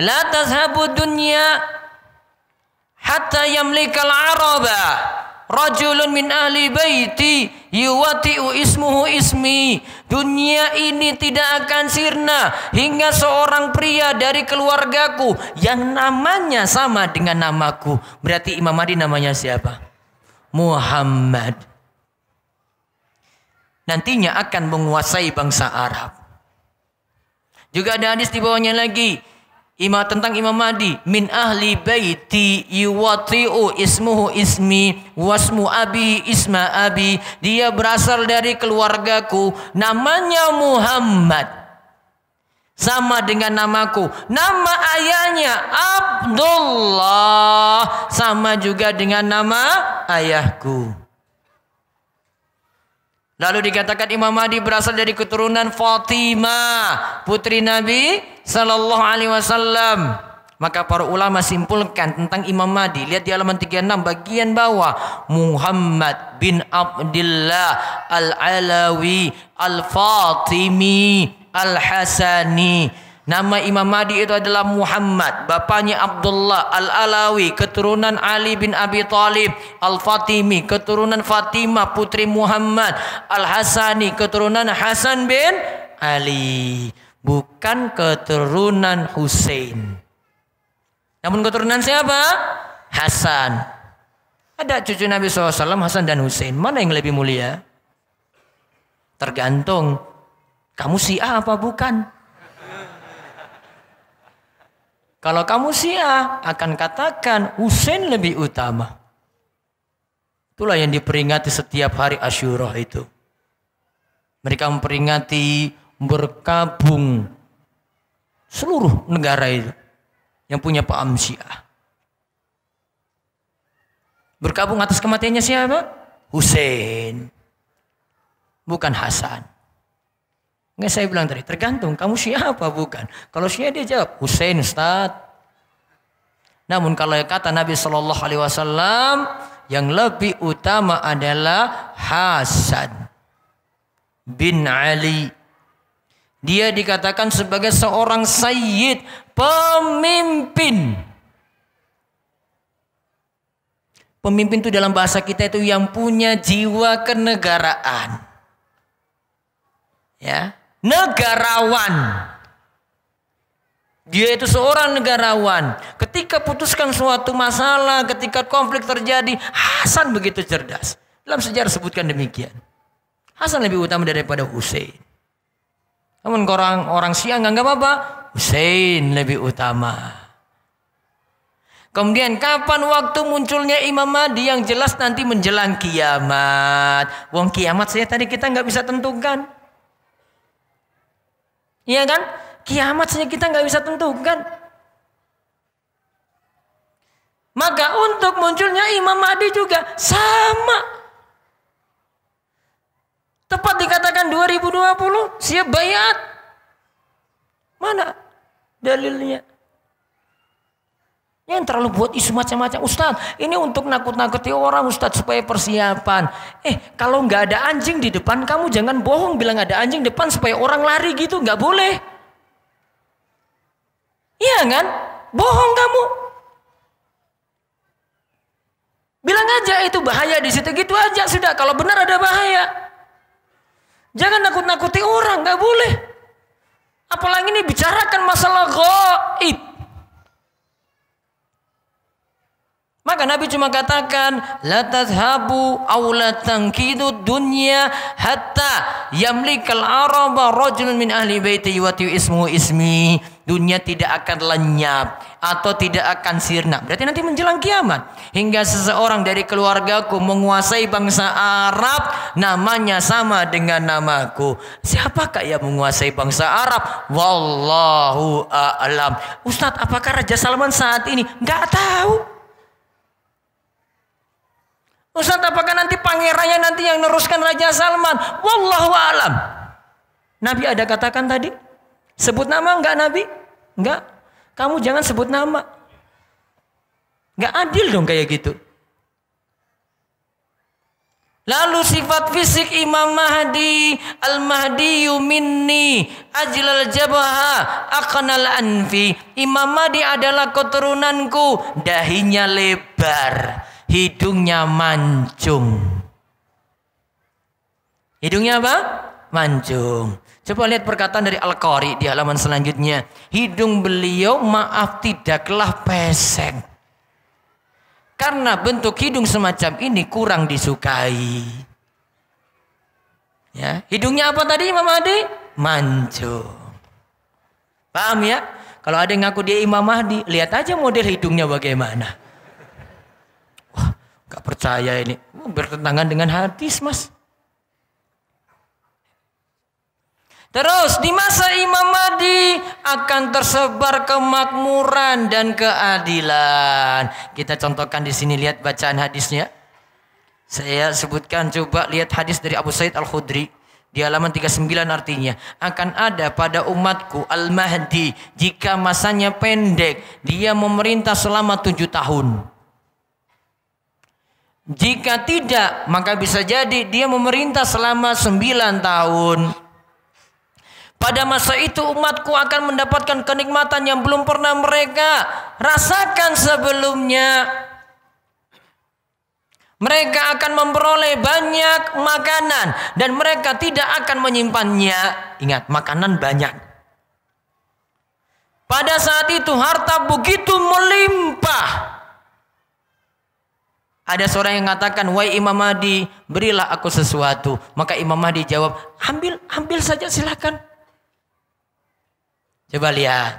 La tazhabu dunya hatta yamlikal araba. Rajulun min ahli baiti yuwati'u ismuhu ismi. Dunia ini tidak akan sirna hingga seorang pria dari keluargaku yang namanya sama dengan namaku. Berarti Imam Mahdi namanya siapa? Muhammad. Nantinya akan menguasai bangsa Arab. Juga ada hadis di bawahnya lagi. Tentang Imam Mahdi, min ahli baiti yuwati'u ismuhu ismi wasmu abi isma abi. Dia berasal dari keluargaku, namanya Muhammad. sama dengan namaku. Nama ayahnya Abdullah sama juga dengan nama ayahku. Lalu dikatakan Imam Mahdi berasal dari keturunan Fatimah, putri Nabi Sallallahu Alaihi Wasallam. Maka para ulama simpulkan tentang Imam Mahdi. Lihat di halaman 36 bagian bawah. Muhammad bin Abdullah Al-Alawi Al-Fatimi Al-Hasani. Nama Imam Mahdi itu adalah Muhammad, bapaknya Abdullah Al-Alawi, keturunan Ali bin Abi Thalib, Al-Fatimi, keturunan Fatimah putri Muhammad, Al-Hasani, keturunan Hasan bin Ali, bukan keturunan Husain. Namun keturunan siapa? Hasan. Ada cucu Nabi SAW, Hasan dan Husain. Mana yang lebih mulia? Tergantung kamu Syiah apa bukan. Kalau kamu Syiah akan katakan Husain lebih utama. Itulah yang diperingati setiap hari Asyura itu. Mereka memperingati berkabung seluruh negara itu yang punya paham Syiah. Berkabung atas kematiannya siapa? Husain. Bukan Hasan. Nggak, saya bilang tadi, tergantung kamu Syiah apa bukan. Kalau Syiah dia jawab Husain Ustaz. Namun kalau kata Nabi Shallallahu Alaihi Wasallam, yang lebih utama adalah Hasan bin Ali. Dia dikatakan sebagai seorang sayyid, pemimpin. Pemimpin itu dalam bahasa kita itu yang punya jiwa kenegaraan. Ya, negarawan. Dia itu seorang negarawan. Ketika putuskan suatu masalah, ketika konflik terjadi, Hasan begitu cerdas. Dalam sejarah sebutkan demikian. Hasan lebih utama daripada Husain. Namun orang Syiah nggak apa-apa, Husain lebih utama. Kemudian kapan waktu munculnya Imam Mahdi? Yang jelas nanti menjelang kiamat. Wong kiamat saya tadi kita nggak bisa tentukan. Iya kan? Kiamat saja kita nggak bisa tentukan. Maka untuk munculnya Imam Mahdi juga sama. Tepat dikatakan 2020 siap bayat. Mana dalilnya? Yang terlalu buat isu macam-macam. Ustadz, ini untuk nakut-nakuti orang Ustadz supaya persiapan. Kalau nggak ada anjing di depan kamu jangan bohong bilang ada anjing depan supaya orang lari gitu, nggak boleh. Iya kan? Bohong kamu. Bilang aja itu bahaya di situ gitu aja sudah. Kalau benar ada bahaya. Jangan nakut-nakuti orang, nggak boleh. Apalagi ini bicarakan masalah gaib. Maka Nabi cuma katakan la tadhhabu aw la tankidu dunya hatta yamlikal araba rajulun min ahli baiti wa ismuhu ismi. Dunia tidak akan lenyap atau tidak akan sirna. Berarti nanti menjelang kiamat hingga seseorang dari keluargaku menguasai bangsa Arab namanya sama dengan namaku. Siapakah yang menguasai bangsa Arab? Wallahu a'lam. Ustadz, apakah Raja Salman saat ini? Nggak tahu. Ustadz, apakah nanti pangerannya nanti yang neruskan Raja Salman? Wallahu a'lam. Nabi ada katakan tadi, sebut nama enggak Nabi? Enggak. Kamu jangan sebut nama. Enggak adil dong kayak gitu. Lalu sifat fisik Imam Mahdi, Al-Mahdiyu minni ajlal jabaha aqnal anfi. Imam Mahdi adalah keturunanku, dahinya lebar, hidungnya mancung. Hidungnya apa? Mancung. Coba lihat perkataan dari Al-Qari di halaman selanjutnya. Hidung beliau maaf tidaklah pesek. Karena bentuk hidung semacam ini kurang disukai. Ya, hidungnya apa tadi Imam Mahdi? Mancung. Paham ya? Kalau ada yang ngaku dia Imam Mahdi, lihat aja model hidungnya bagaimana. Wah, gak percaya ini. Bertentangan dengan hadis, Mas. Terus di masa Imam Mahdi akan tersebar kemakmuran dan keadilan. Kita contohkan di sini, lihat bacaan hadisnya. Saya sebutkan, coba lihat hadis dari Abu Sa'id Al-Khudri di halaman 39, artinya akan ada pada umatku Al-Mahdi jika masanya pendek, dia memerintah selama 7 tahun. Jika tidak, maka bisa jadi dia memerintah selama 9 tahun. Pada masa itu umatku akan mendapatkan kenikmatan yang belum pernah mereka rasakan sebelumnya. Mereka akan memperoleh banyak makanan dan mereka tidak akan menyimpannya. Ingat, makanan banyak. Pada saat itu harta begitu melimpah. Ada seorang yang mengatakan, "Wahai Imam Mahdi, berilah aku sesuatu." Maka Imam Mahdi jawab, ambil saja, silakan. Coba lihat.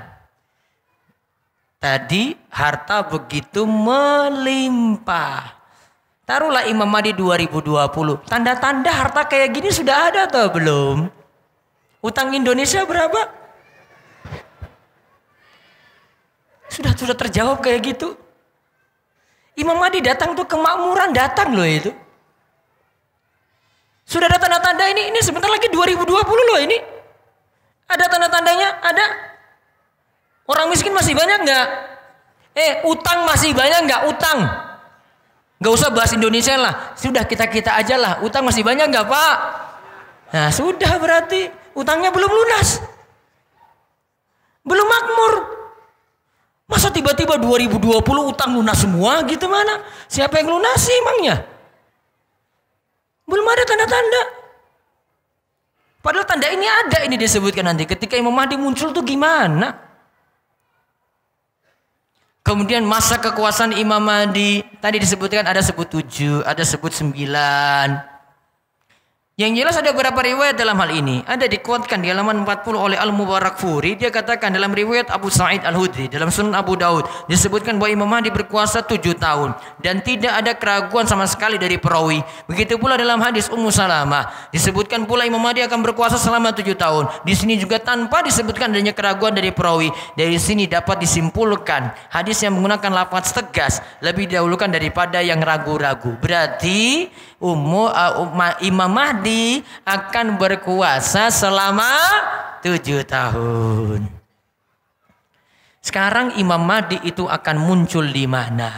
Tadi harta begitu melimpah. Taruhlah Imam Mahdi 2020. Tanda-tanda harta kayak gini sudah ada atau belum? Utang Indonesia berapa? Sudah terjawab kayak gitu. Imam Mahdi datang tuh kemakmuran, datang loh itu. Sudah ada tanda-tanda ini sebentar lagi 2020 loh ini. Ada tanda-tandanya? Ada. Orang miskin masih banyak nggak? Utang masih banyak nggak? Utang. Nggak usah bahas Indonesia lah. Sudah kita aja lah. Utang masih banyak nggak, Pak? Nah sudah, berarti utangnya belum lunas. Belum makmur. Masa tiba-tiba 2020 utang lunas semua gitu, mana? Siapa yang lunasi emangnya? Belum ada tanda-tanda. Padahal tanda ini ada, ini disebutkan nanti. Ketika Imam Mahdi muncul tuh gimana? Kemudian masa kekuasaan Imam Mahdi. Tadi disebutkan ada sebut 7, ada sebut 9. Yang jelas ada beberapa riwayat dalam hal ini. Ada dikuatkan di halaman 40 oleh Al-Mubarakfuri. Dia katakan dalam riwayat Abu Sa'id Al-Khudri, dalam Sunan Abu Daud, disebutkan bahwa Imam Mahdi berkuasa 7 tahun. Dan tidak ada keraguan sama sekali dari perawi. Begitu pula dalam hadis Ummu Salamah. Disebutkan pula Imam Mahdi akan berkuasa selama 7 tahun. Di sini juga tanpa disebutkan adanya keraguan dari perawi. Dari sini dapat disimpulkan hadis yang menggunakan lafaz tegas lebih didahulukan daripada yang ragu-ragu. Berarti Imam Mahdi akan berkuasa selama 7 tahun. Sekarang Imam Mahdi itu akan muncul di mana?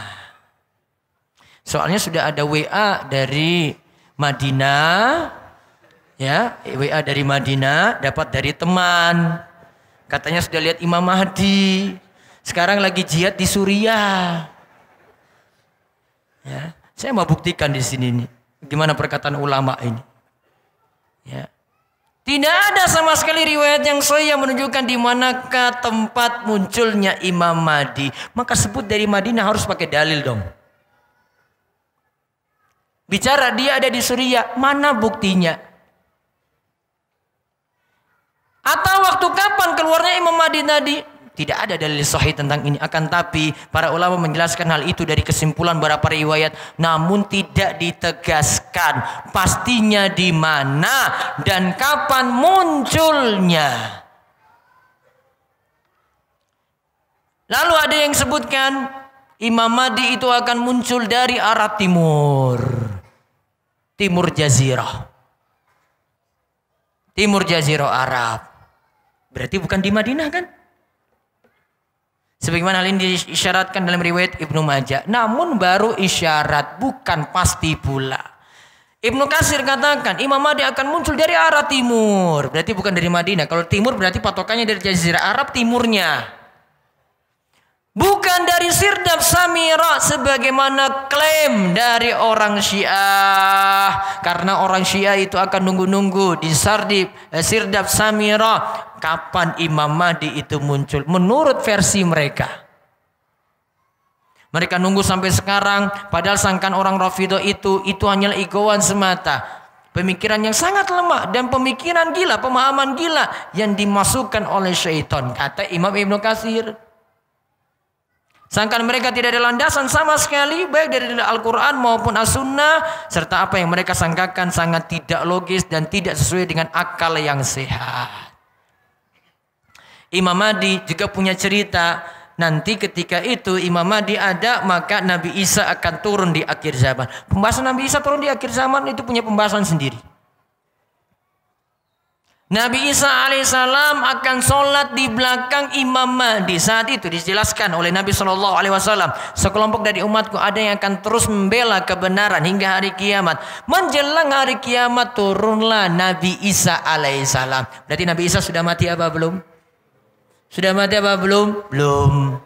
Soalnya sudah ada WA dari Madinah, ya, WA dari Madinah dapat dari teman. Katanya sudah lihat Imam Mahdi. Sekarang lagi jihad di Suriah. Ya, saya mau buktikan di sini nih. Gimana perkataan ulama ini? Ya. Tidak ada sama sekali riwayat yang sahih yang menunjukkan di manakah tempat munculnya Imam Mahdi. Maka sebut dari Madinah harus pakai dalil dong. Bicara dia ada di Suriah, mana buktinya? Atau waktu kapan keluarnya Imam Mahdi tadi? Tidak ada dalil sahih tentang ini. Akan tapi para ulama menjelaskan hal itu dari kesimpulan beberapa riwayat, namun tidak ditegaskan pastinya di mana dan kapan munculnya. Lalu ada yang sebutkan Imam Mahdi itu akan muncul dari arah timur. Timur Jazirah. Timur Jazirah Arab. Berarti bukan di Madinah kan? Sebagaimana hal ini diisyaratkan dalam riwayat Ibnu Majah. Namun baru isyarat, bukan pasti pula. Ibnu Katsir katakan Imam Mahdi akan muncul dari arah timur. Berarti bukan dari Madinah. Kalau timur berarti patokannya dari Jazirah Arab timurnya. Bukan dari Sirdab Samira sebagaimana klaim dari orang Syiah. Karena orang Syiah itu akan nunggu-nunggu di Sirdab Samira. Kapan Imam Mahdi itu muncul? Menurut versi mereka. Mereka nunggu sampai sekarang. Padahal sangkaan orang Rafidhah itu hanyalah igauan semata. Pemikiran yang sangat lemah dan pemikiran gila, pemahaman gila yang dimasukkan oleh syaitan. Kata Imam Ibnu Katsir. Sangkaan mereka tidak ada landasan sama sekali, baik dari Al-Quran maupun As-Sunnah, serta apa yang mereka sangkakan sangat tidak logis dan tidak sesuai dengan akal yang sehat. Imam Mahdi juga punya cerita. Nanti ketika itu Imam Mahdi ada, maka Nabi Isa akan turun di akhir zaman. Pembahasan Nabi Isa turun di akhir zaman itu punya pembahasan sendiri. Nabi Isa alaihissalam akan sholat di belakang Imam Mahdi. Saat itu dijelaskan oleh Nabi SAW, sekelompok dari umatku ada yang akan terus membela kebenaran hingga hari kiamat. Menjelang hari kiamat turunlah Nabi Isa alaihissalam. Berarti Nabi Isa sudah mati apa belum? Sudah mati apa belum? Belum.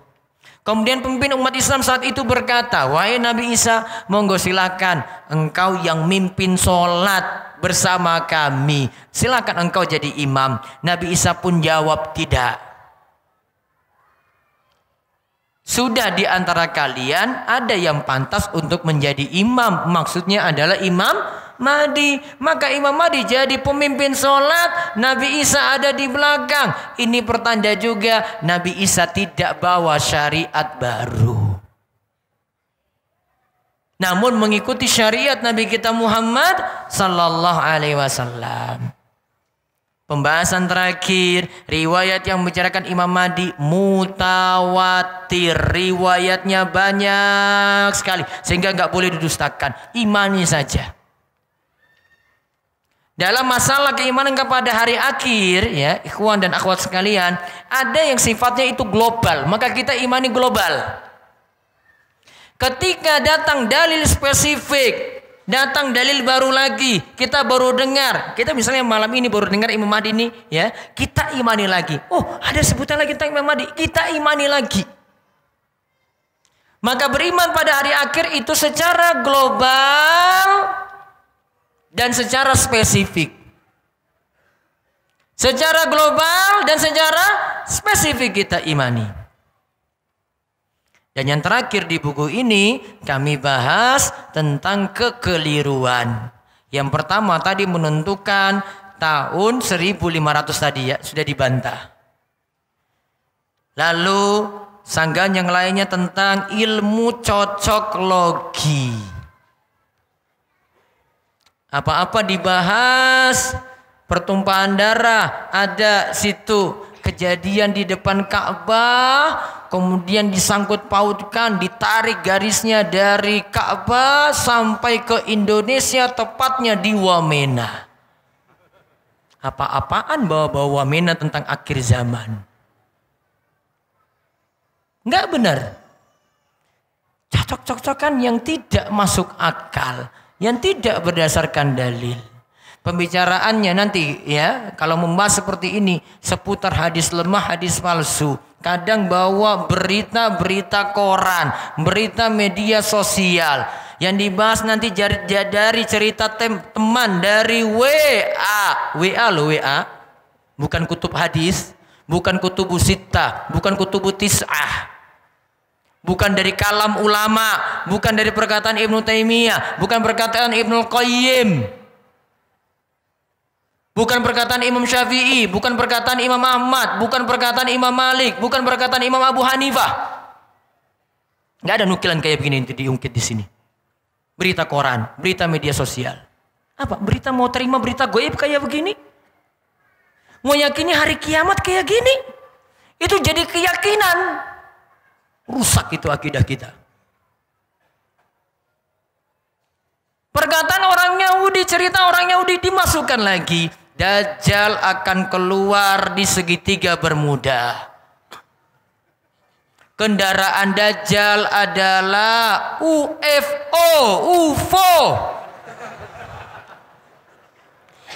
Kemudian pemimpin umat Islam saat itu berkata, wahai Nabi Isa, monggo silakan engkau yang mimpin sholat bersama kami. Silakan engkau jadi imam. Nabi Isa pun jawab tidak. Sudah di antara kalian ada yang pantas untuk menjadi imam. Maksudnya adalah Imam Mahdi. Maka Imam Mahdi jadi pemimpin sholat, Nabi Isa ada di belakang. Ini pertanda juga Nabi Isa tidak bawa syariat baru, namun mengikuti syariat Nabi kita Muhammad sallallahu alaihi wasallam. Pembahasan terakhir, riwayat yang membicarakan Imam Mahdi mutawatir. Riwayatnya banyak sekali sehingga nggak boleh didustakan. Imani saja. Dalam masalah keimanan kepada hari akhir, ya, ikhwan dan akhwat sekalian, ada yang sifatnya itu global, maka kita imani global. Ketika datang dalil spesifik, datang dalil baru lagi, kita baru dengar, kita misalnya malam ini baru dengar Imam Mahdi ini, ya, kita imani lagi. Oh, ada sebutan lagi tentang Imam Mahdi, kita imani lagi. Maka beriman pada hari akhir itu secara global dan secara spesifik. Secara global dan secara spesifik kita imani. Dan yang terakhir di buku ini kami bahas tentang kekeliruan. Yang pertama tadi menentukan tahun 1500 tadi, ya, sudah dibantah. Lalu sanggahan yang lainnya tentang ilmu cocok logi. Apa-apa dibahas, pertumpahan darah, ada situ kejadian di depan Ka'bah, kemudian disangkut pautkan, ditarik garisnya dari Ka'bah sampai ke Indonesia, tepatnya di Wamena. Apa-apaan bawa-bawa Wamena tentang akhir zaman? Enggak benar. Cocok-cocokan yang tidak masuk akal, yang tidak berdasarkan dalil. Pembicaraannya nanti, ya, kalau membahas seperti ini seputar hadis lemah, hadis palsu. Kadang bawa berita-berita koran, berita media sosial. Yang dibahas nanti dari cerita teman dari WA loh, WA. Bukan kutub hadis, bukan kutubus sittah, bukan kutubus tis'ah. Bukan dari kalam ulama, bukan dari perkataan Ibnu Taimiyah, bukan perkataan Ibnu Qayyim, bukan perkataan Imam Syafi'i, bukan perkataan Imam Ahmad, bukan perkataan Imam Malik, bukan perkataan Imam Abu Hanifah. Nggak ada nukilan kayak begini yang diungkit di sini. Berita koran, berita media sosial. Apa? Berita mau terima berita goib kayak begini? Mau yakini hari kiamat kayak gini? Itu jadi keyakinan. Rusak itu akidah kita. Perkataan orang Yahudi, cerita orang Yahudi dimasukkan lagi. Dajjal akan keluar di segitiga Bermuda. Kendaraan Dajjal adalah UFO.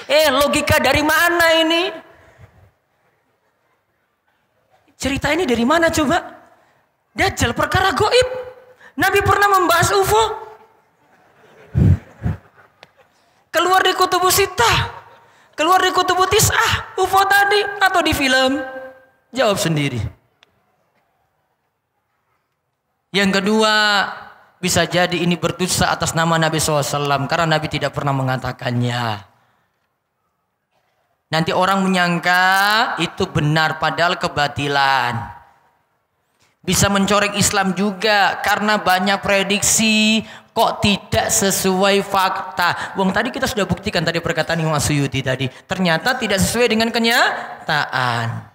Logika dari mana ini? Cerita ini dari mana coba? Dajjal perkara goib. Nabi pernah membahas UFO. Keluar di kutubus sittah, keluar di kutubus tis'ah, UFO tadi, atau di film? Jawab sendiri. Yang kedua, bisa jadi ini berdosa atas nama Nabi SAW karena Nabi tidak pernah mengatakannya. Nanti orang menyangka itu benar padahal kebatilan. Bisa mencoreng Islam juga karena banyak prediksi kok tidak sesuai fakta. Wong tadi kita sudah buktikan tadi perkataan Imam Suyuti tadi. Ternyata tidak sesuai dengan kenyataan.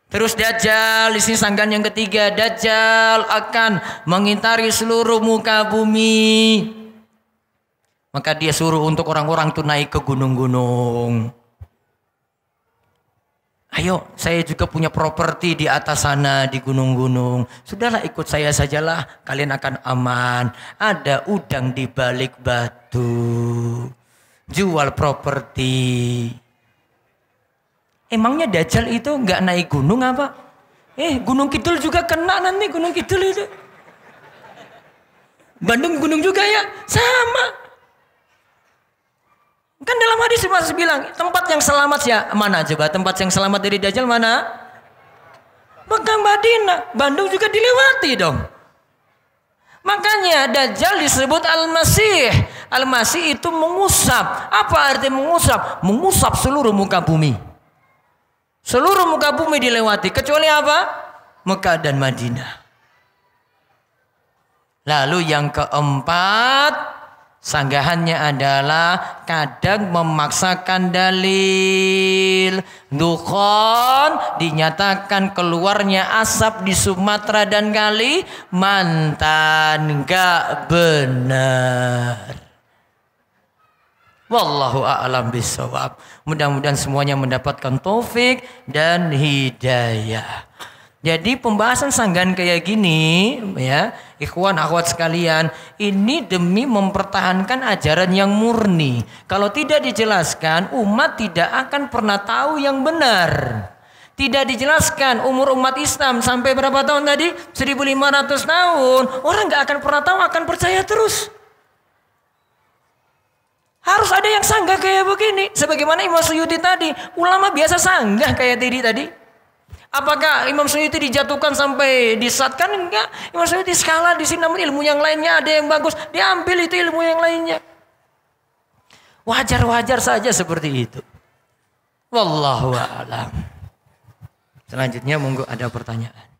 Terus Dajjal, di sini sanggahan yang ketiga, Dajjal akan mengitari seluruh muka bumi. Maka dia suruh untuk orang-orang itu naik ke gunung-gunung. Ayo, saya juga punya properti di atas sana, di gunung-gunung. Sudahlah, ikut saya sajalah, kalian akan aman. Ada udang di balik batu. Jual properti. Emangnya Dajjal itu nggak naik gunung apa? Gunung Kidul juga kena nanti, Gunung Kidul itu. Bandung gunung juga ya, sama. Kan dalam hadis Mas bilang, tempat yang selamat ya mana coba? Tempat yang selamat dari Dajjal mana? Mekah, Madinah. Bandung juga dilewati dong. Makanya Dajjal disebut Al-Masih. Al-Masih itu mengusap. Apa arti mengusap? Mengusap seluruh muka bumi. Seluruh muka bumi dilewati. Kecuali apa? Mekah dan Madinah. Lalu yang keempat, sanggahannya adalah kadang memaksakan dalil. Dukhon, dinyatakan keluarnya asap di Sumatera dan Kalimantan, gak benar. Wallahu a'lam bishawab. Mudah-mudahan semuanya mendapatkan taufik dan hidayah. Jadi pembahasan sanggahan kayak gini ya, ikhwan akhwat sekalian, ini demi mempertahankan ajaran yang murni. Kalau tidak dijelaskan, umat tidak akan pernah tahu yang benar. Tidak dijelaskan umur umat Islam sampai berapa tahun tadi? 1500 tahun. Orang gak akan pernah tahu, akan percaya terus. Harus ada yang sanggah kayak begini. Sebagaimana Imam Suyuti tadi, ulama biasa sanggah kayak tadi. Apakah Imam Suyuti dijatuhkan sampai disatkan? Enggak. Imam Suyuti skala di sini, namun ilmu yang lainnya ada yang bagus, diambil itu ilmu yang lainnya. Wajar-wajar saja seperti itu. Wallahu a'lam. Selanjutnya monggo ada pertanyaan.